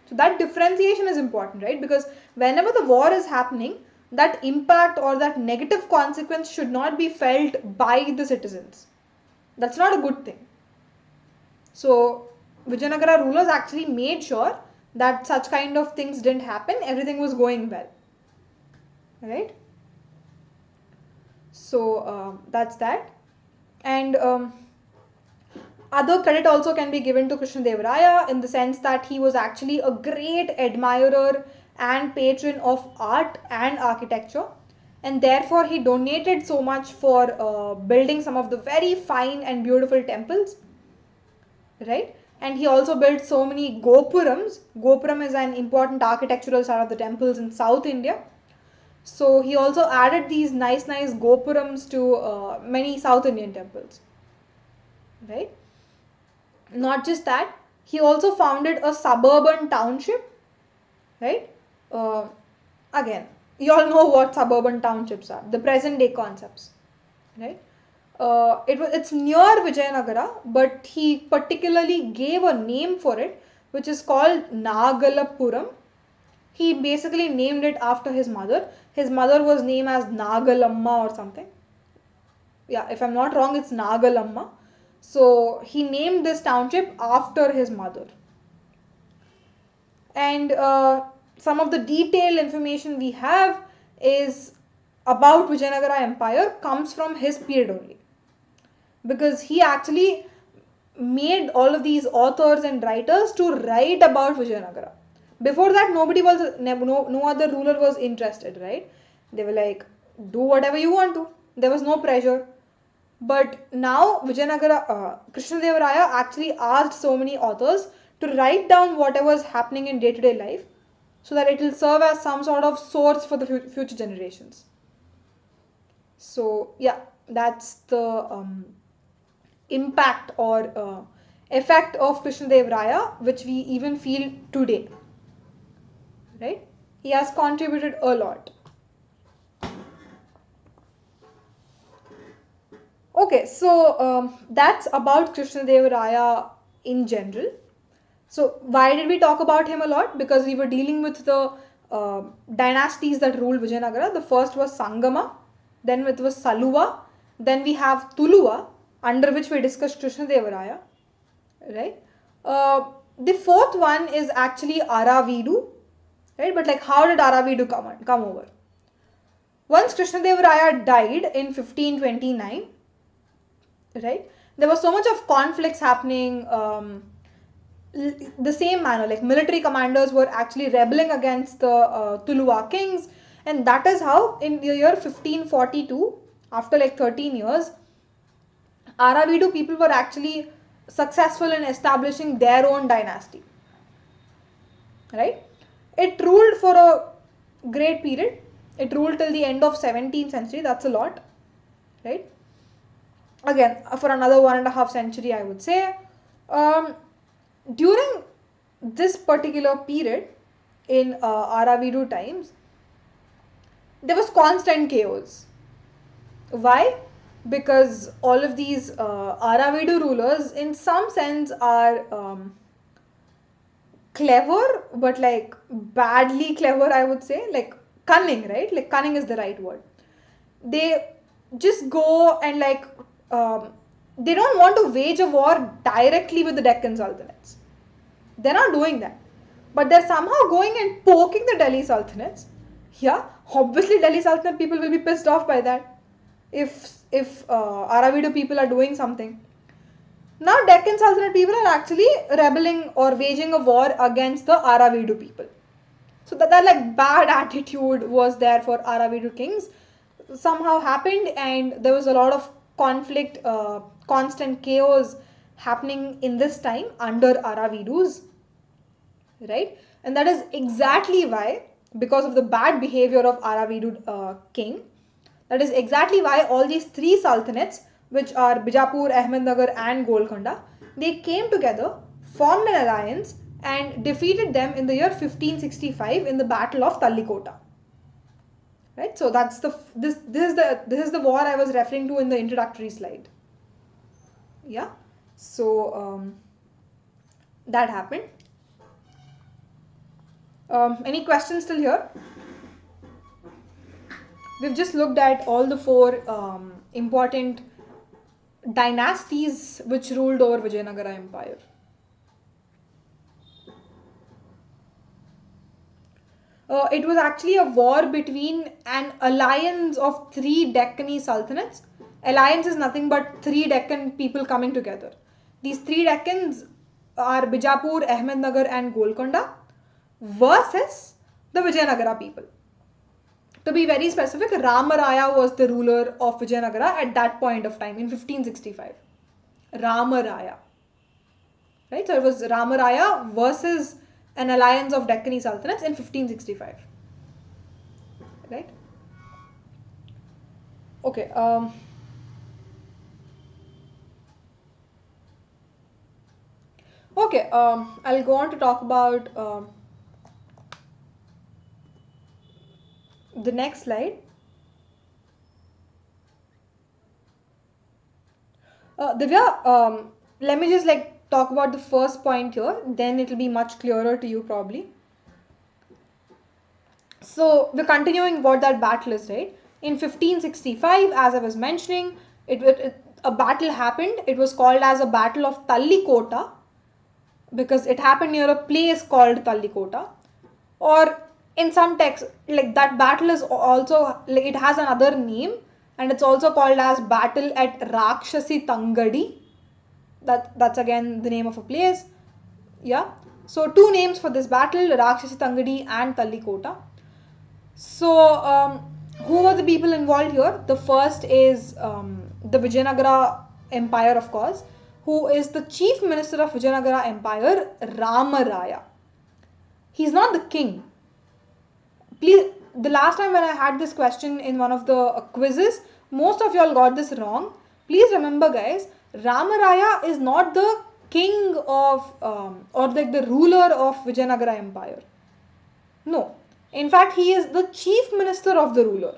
So that differentiation is important, right? Because whenever the war is happening, that impact or that negative consequence should not be felt by the citizens. That's not a good thing. So Vijayanagara rulers actually made sure that such kind of things didn't happen. Everything was going well, right? So that's that. And other credit also can be given to Krishnadevaraya in the sense that he was actually a great admirer and patron of art and architecture, and therefore he donated so much for building some of the very fine and beautiful temples, right? And he also built so many gopurams. Gopuram is an important architectural style of the temples in South India. So he also added these nice gopurams to many South Indian temples, right? Not just that, he also founded a suburban township, right? Again, you all know what suburban townships are, the present day concepts, right? It's near Vijayanagara, but he particularly gave a name for it, which is called Nagalapuram. He basically named it after his mother. His mother was named as Nagalamma or something. Yeah, if I'm not wrong, it's Nagalamma. So he named this township after his mother. And some of the detailed information we have is about Vijayanagara Empire comes from his period only, because he actually made all of these authors and writers to write about Vijayanagara. Before that, nobody was, no other ruler was interested, right? They were like, do whatever you want to. There was no pressure. But now Krishnadevaraya actually asked so many authors to write down whatever is happening in day-to-day life, so that it will serve as some sort of source for the future generations. So yeah, that's the impact or effect of Krishnadevaraya, which we even feel today, right? He has contributed a lot. Okay, so that's about Krishnadevaraya in general. So why did we talk about him a lot? Because we were dealing with the dynasties that ruled Vijayanagara. The first was Sangama, then it was Saluva, then we have Tuluva, under which we discussed Krishnadevaraya, right? The fourth one is actually Aravidu, right? But like, how did Aravidu come over? Once Krishnadevaraya died in 1529, right, there was so much of conflicts happening. The same manner, like military commanders were actually rebelling against the Tuluva kings, and that is how in the year 1542, after like 13 years, Aravidu people were actually successful in establishing their own dynasty, right? It ruled for a great period. It ruled till the end of 17th century. That's a lot, right? Again, for another 1.5 century, I would say. During this particular period in Aravidu times, there was constant chaos. Why? because all of these Aravidu rulers in some sense are clever, but like badly clever, I would say, like cunning, right? Like cunning is the right word. They just go and like they don't want to wage a war directly with the Deccan Sultanates. They're not doing that, but they're somehow going and poking the Delhi Sultanates. Yeah, obviously Delhi Sultanate people will be pissed off by that if Aravidu people are doing something. Now Deccan Sultanate people are actually rebelling or waging a war against the Aravidu people. So that like bad attitude was there for Aravidu kings. Somehow happened, and there was a lot of conflict, constant chaos happening in this time under Aravidus, right? And that is exactly why, because of the bad behavior of Aravidu king, that is exactly why all these three sultanates, which are Bijapur, Ahmednagar and Golconda, they came together, formed an alliance and defeated them in the year 1565 in the Battle of Tallikota. Right? So that's this is the war I was referring to in the introductory slide. Yeah. So that happened. Any questions still here? We've just looked at all the four important dynasties which ruled over Vijayanagara Empire. It was actually a war between an alliance of three Deccani sultanates. Alliance is nothing but three Deccan people coming together. These three Deccans are Bijapur, Ahmednagar and Golconda versus the Vijayanagara people. To be very specific, Ramaraya was the ruler of Vijayanagara at that point of time in 1565. Ramaraya. Right? So it was Ramaraya versus an alliance of Deccani Sultanates in 1565. Right? Okay. Okay. I'll go on to talk about the next slide. Divya, let me just like talk about the first point here, then it will be much clearer to you probably. So we're continuing what that battle is, right? In 1565, as I was mentioning, a battle happened. It was called as a Battle of Tallikota because it happened near a place called Tallikota. Or in some texts, like that battle is also, like it has another name and it's also called as Battle at Rakshasi Tangadi. That's again the name of a place. Yeah. So two names for this battle, Rakshasi Tangadi and Tallikota. So who were the people involved here? The first is the Vijayanagara Empire, of course, who is the chief minister of Vijayanagara Empire, Ramaraya. He's not the king. Please, the last time when I had this question in one of the quizzes, most of y'all got this wrong. Please remember, guys, Ramaraya is not the king of or like the ruler of Vijayanagara Empire. No. In fact, he is the chief minister of the ruler.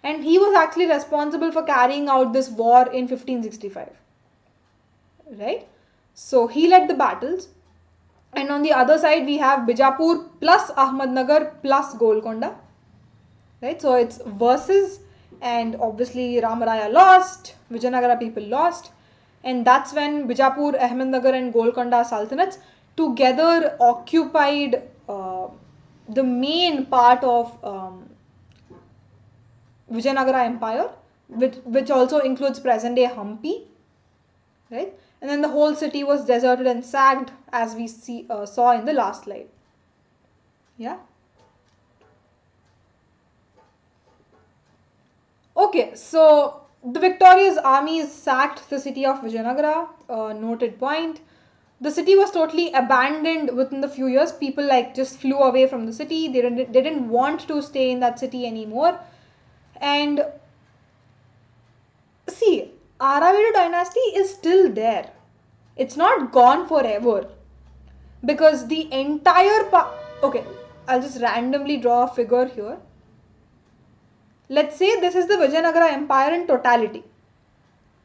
And he was actually responsible for carrying out this war in 1565. Right? So he led the battles. And on the other side, we have Bijapur plus Ahmednagar plus Golconda. Right? So it's versus, and obviously Ramaraya lost, Vijayanagara people lost. And that's when Bijapur, Ahmednagar and Golconda sultanates together occupied the main part of Vijayanagara Empire, which also includes present-day Hampi, right? And then the whole city was deserted and sacked, as we saw in the last slide. Yeah. Okay, so the victorious armies sacked the city of Vijayanagara. Noted point. The city was totally abandoned within the few years. People like just flew away from the city. They didn't want to stay in that city anymore. And see, Aravidu dynasty is still there. It's not gone forever. Because the entire okay, I'll just randomly draw a figure here. Let's say this is the Vijayanagara Empire in totality.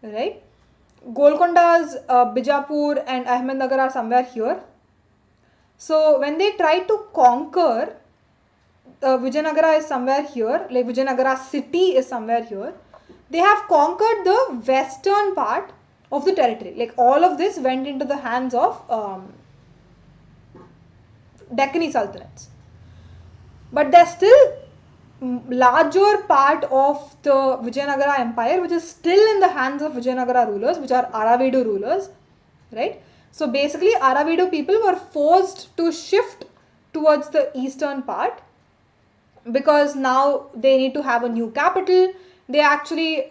right? Golconda's Bijapur and Ahmednagar are somewhere here. So when they tried to conquer, Vijayanagara is somewhere here, like Vijayanagara city is somewhere here. They have conquered the western part of the territory. Like all of this went into the hands of Deccani Sultanates. But there's still larger part of the Vijayanagara empire which is still in the hands of Vijayanagara rulers, which are Aravidu rulers, right? So basically Aravidu people were forced to shift towards the eastern part because now they need to have a new capital. They actually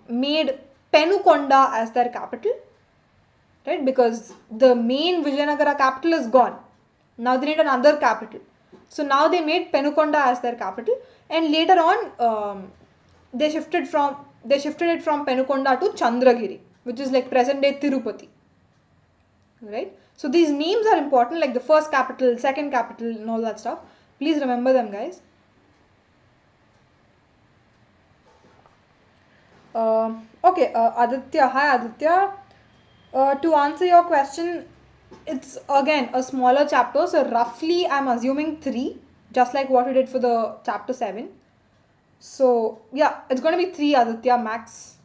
made Penukonda as their capital, right? Because the main Vijayanagara capital is gone. Now they need another capital. So now they made Penukonda as their capital, and later on they shifted it from Penukonda to Chandragiri, which is like present day Tirupati, right? So these names are important, like the first capital, second capital, and all that stuff. Please remember them, guys. Okay, Aditya, hi Aditya. To answer your question, it's again a smaller chapter, so roughly I'm assuming 3, just like what we did for the chapter 7. So yeah, it's going to be 3, Aditya, max.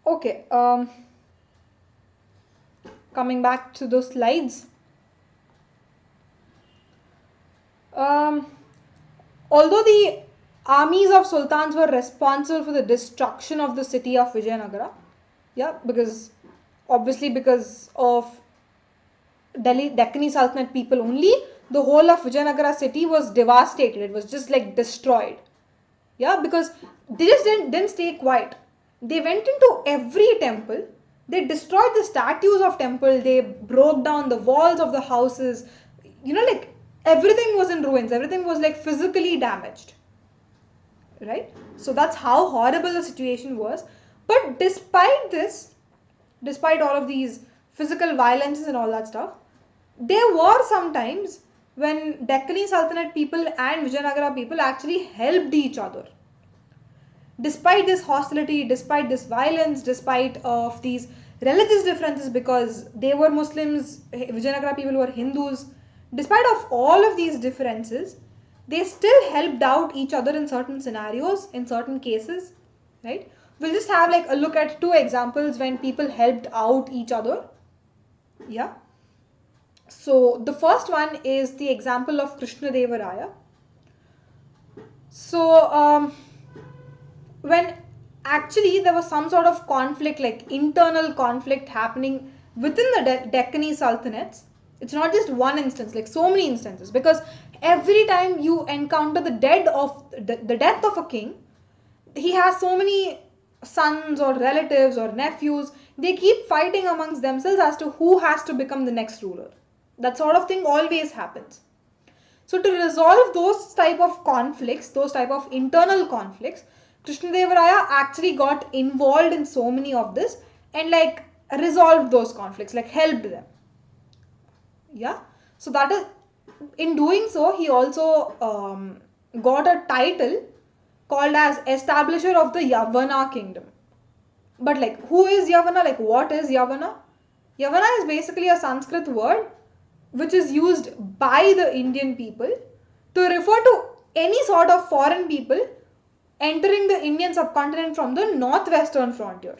Okay, coming back to those slides. Although the armies of sultans were responsible for the destruction of the city of Vijayanagara, yeah, because obviously because of Deccani Sultanate people only, the whole of Vijayanagara city was devastated. It was just like destroyed. Yeah, because they just didn't stay quiet. They went into every temple. They destroyed the statues of temple. They broke down the walls of the houses. You know, like everything was in ruins. Everything was like physically damaged. Right? So that's how horrible the situation was. But despite this, despite all of these physical violences and all that stuff, there were some times when Deccani Sultanate people and Vijayanagara people actually helped each other. Despite this hostility, despite this violence, despite of these religious differences, because they were Muslims, Vijayanagara people were Hindus, despite of all of these differences, they still helped out each other in certain scenarios, in certain cases, right? We'll just have like a look at 2 examples when people helped out each other. Yeah. So the first one is the example of Krishnadeva Raya. So when actually there was some sort of conflict, like internal conflict happening within the Deccani Sultanates, it's not just one instance, like so many instances, because every time you encounter the death of a king, he has so many sons or relatives or nephews. They keep fighting amongst themselves as to who has to become the next ruler. That sort of thing always happens. So to resolve those type of conflicts, those type of internal conflicts, Krishnadeva Raya actually got involved in so many of this and like resolved those conflicts, like helped them. Yeah. So that is, in doing so, he also got a title called as establisher of the Yavana kingdom. But like, who is Yavana? Like, what is Yavana? Yavana is basically a Sanskrit word which is used by the Indian people to refer to any sort of foreign people entering the Indian subcontinent from the northwestern frontier.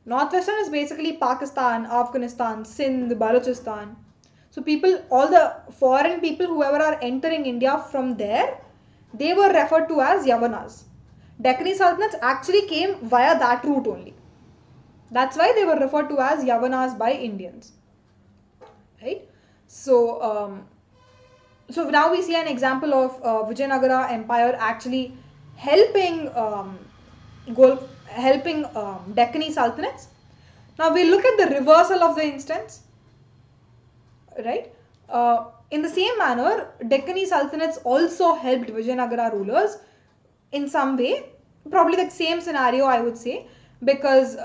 Northwestern is basically Pakistan, Afghanistan, Sindh, Balochistan. So people, all the foreign people, whoever are entering India from there, they were referred to as Yavanas. Deccani Sultanates actually came via that route only. That's why they were referred to as Yavanas by Indians. Right? So, so now we see an example of Vijayanagara Empire actually helping Deccani Sultanates. Now we look at the reversal of the instance, right? In the same manner, Deccani Sultanates also helped Vijayanagara rulers in some way, probably the same scenario I would say, because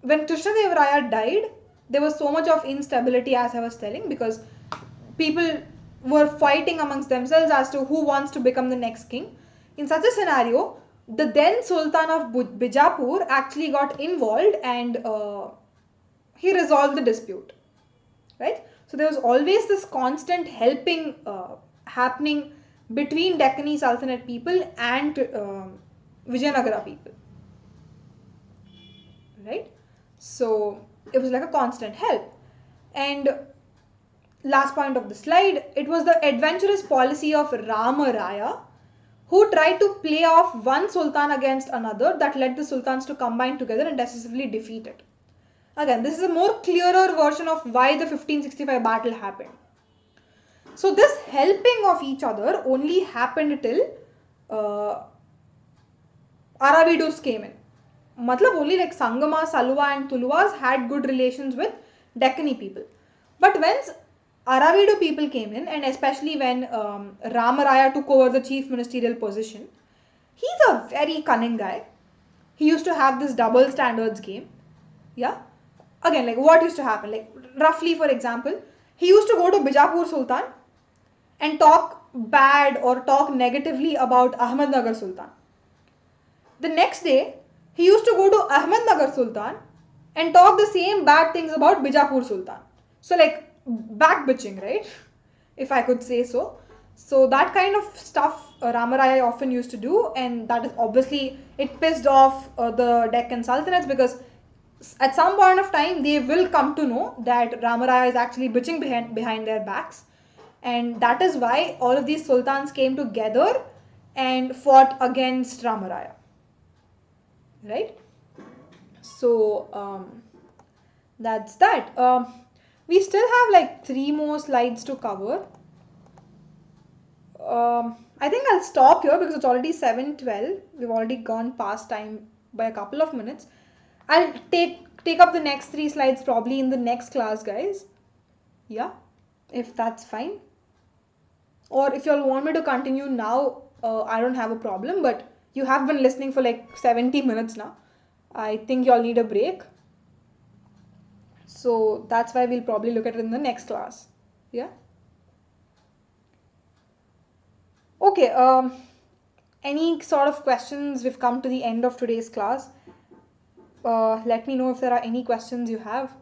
when Krishnadeva Raya died, there was so much of instability, as I was telling, because people were fighting amongst themselves as to who wants to become the next king. In such a scenario, the then Sultan of Bijapur actually got involved and he resolved the dispute, right? So there was always this constant helping happening between Deccani Sultanate people and Vijayanagara people, right? So it was like a constant help. And last point of the slide, it was the adventurous policy of Rama Raya, who tried to play off one sultan against another that led the sultans to combine together and decisively defeat it. Again, this is a more clearer version of why the 1565 battle happened. So this helping of each other only happened till Aravidus came in. Matlab only like Sangama, Salwa and Tulwas had good relations with Deccani people. But when Aravidu people came in, and especially when Ramaraya took over the chief ministerial position, he's a very cunning guy. He used to have this double standards game. Yeah. Again, like what used to happen? Like roughly, for example, he used to go to Bijapur Sultan and talk bad or talk negatively about Ahmednagar Sultan. The next day, he used to go to Ahmednagar Sultan and talk the same bad things about Bijapur Sultan. So like back bitching, right? If I could say so. So that kind of stuff Ramaraya often used to do, and that is obviously, it pissed off the Deccan Sultanates, because at some point of time they will come to know that Ramaraya is actually bitching behind their backs, and that is why all of these sultans came together and fought against Ramaraya, right? So that's that. We still have like 3 more slides to cover. I think I'll stop here because it's already 7:12. We've already gone past time by a couple of minutes. I'll take up the next 3 slides probably in the next class, guys. Yeah, if that's fine. Or if you all want me to continue now, I don't have a problem, but you have been listening for like 70 minutes now. I think you all need a break. So that's why we'll probably look at it in the next class. Yeah. Okay. Any sort of questions? We've come to the end of today's class. Let me know if there are any questions you have.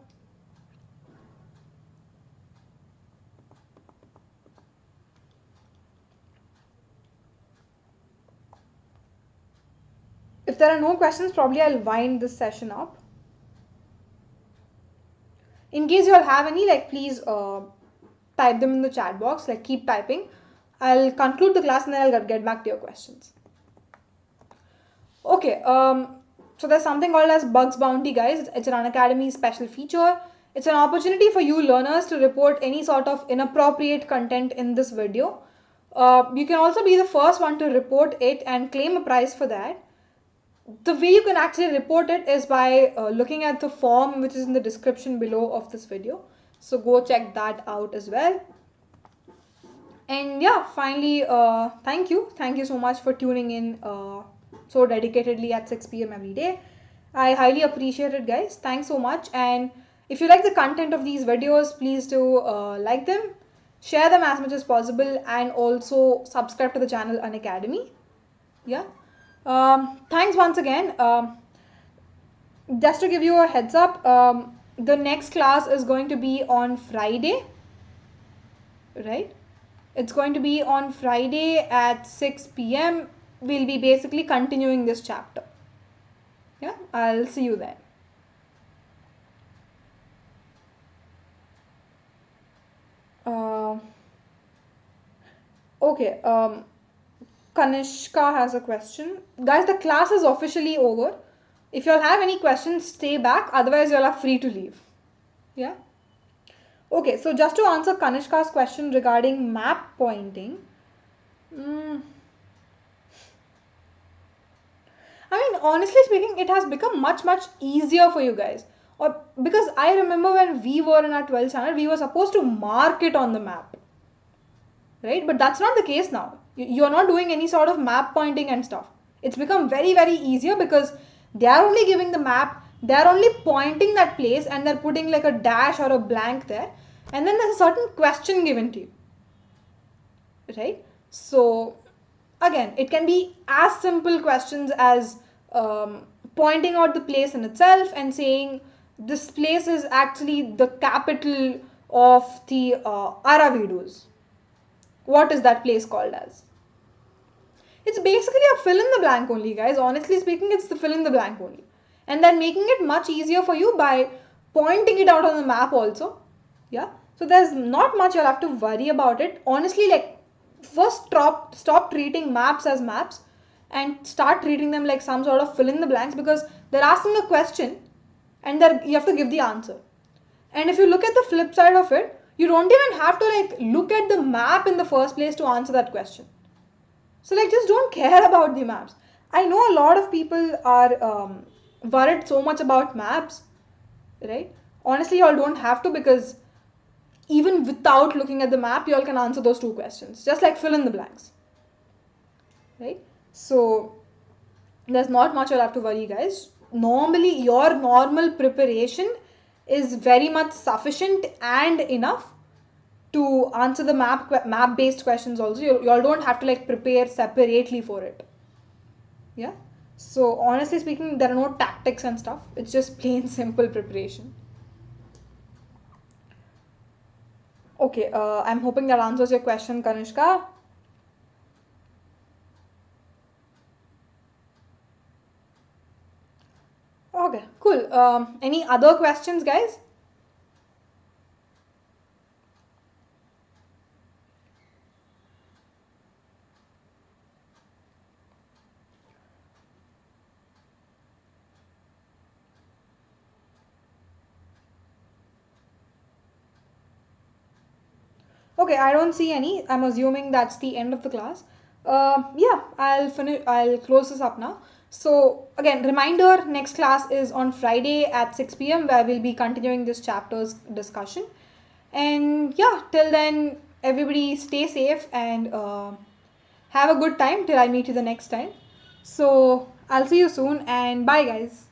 If there are no questions, probably I'll wind this session up. In case you all have any, like please type them in the chat box, like keep typing. I'll conclude the class and then I'll get back to your questions. Okay, so there's something called as Bugs Bounty, guys. It's an Unacademy special feature. It's an opportunity for you learners to report any sort of inappropriate content in this video. You can also be the first one to report it and claim a prize for that. The way you can actually report it is by looking at the form which is in the description below of this video. So go check that out as well. And yeah, finally, thank you. Thank you so much for tuning in so dedicatedly at 6 p.m. every day. I highly appreciate it, guys. Thanks so much. And if you like the content of these videos, please do like them, share them as much as possible, and also subscribe to the channel Unacademy. Yeah. Thanks once again. Just to give you a heads up, the next class is going to be on Friday, right? It's going to be on Friday at 6 p.m. We'll be basically continuing this chapter. Yeah, I'll see you then. Okay, Kanishka has a question. Guys, the class is officially over. If you all have any questions, stay back. Otherwise, you all are free to leave. Yeah. Okay, so just to answer Kanishka's question regarding map pointing. I mean, honestly speaking, it has become much easier for you guys. Or because I remember when we were in our 12th standard, we were supposed to mark it on the map. Right? But that's not the case now. You're not doing any sort of map pointing and stuff. It's become very easier because they are only giving the map, they are only pointing that place and they're putting like a dash or a blank there. And then there's a certain question given to you. right? So again, it can be as simple questions as pointing out the place in itself and saying this place is actually the capital of the Aravidus. What is that place called as? It's basically a fill in the blank only, guys. Honestly speaking, it's the fill in the blank only. And then making it much easier for you by pointing it out on the map also. Yeah. So there's not much you'll have to worry about it. Honestly, like, first stop treating maps as maps and start treating them like some sort of fill in the blanks, because they're asking a question and you have to give the answer. And if you look at the flip side of it, you don't even have to like look at the map in the first place to answer that question. So like, just don't care about the maps. I know a lot of people are worried so much about maps, right? Honestly, y'all don't have to, because even without looking at the map, y'all can answer those two questions. Just like fill in the blanks, right? So there's not much you'll have to worry, guys. Normally, your normal preparation is very much sufficient and enough to answer the map based questions also. You all don't have to like prepare separately for it. Yeah. So honestly speaking, there are no tactics and stuff. It's just plain simple preparation. Okay, I'm hoping that answers your question, Kanishka. Okay, cool. Any other questions, guys? Okay, I don't see any. I'm assuming that's the end of the class. Yeah, I'll finish. I'll close this up now. So again, reminder: next class is on Friday at 6 p.m. where we'll be continuing this chapter's discussion. And yeah, till then, everybody stay safe and have a good time till I meet you the next time. So I'll see you soon and bye, guys.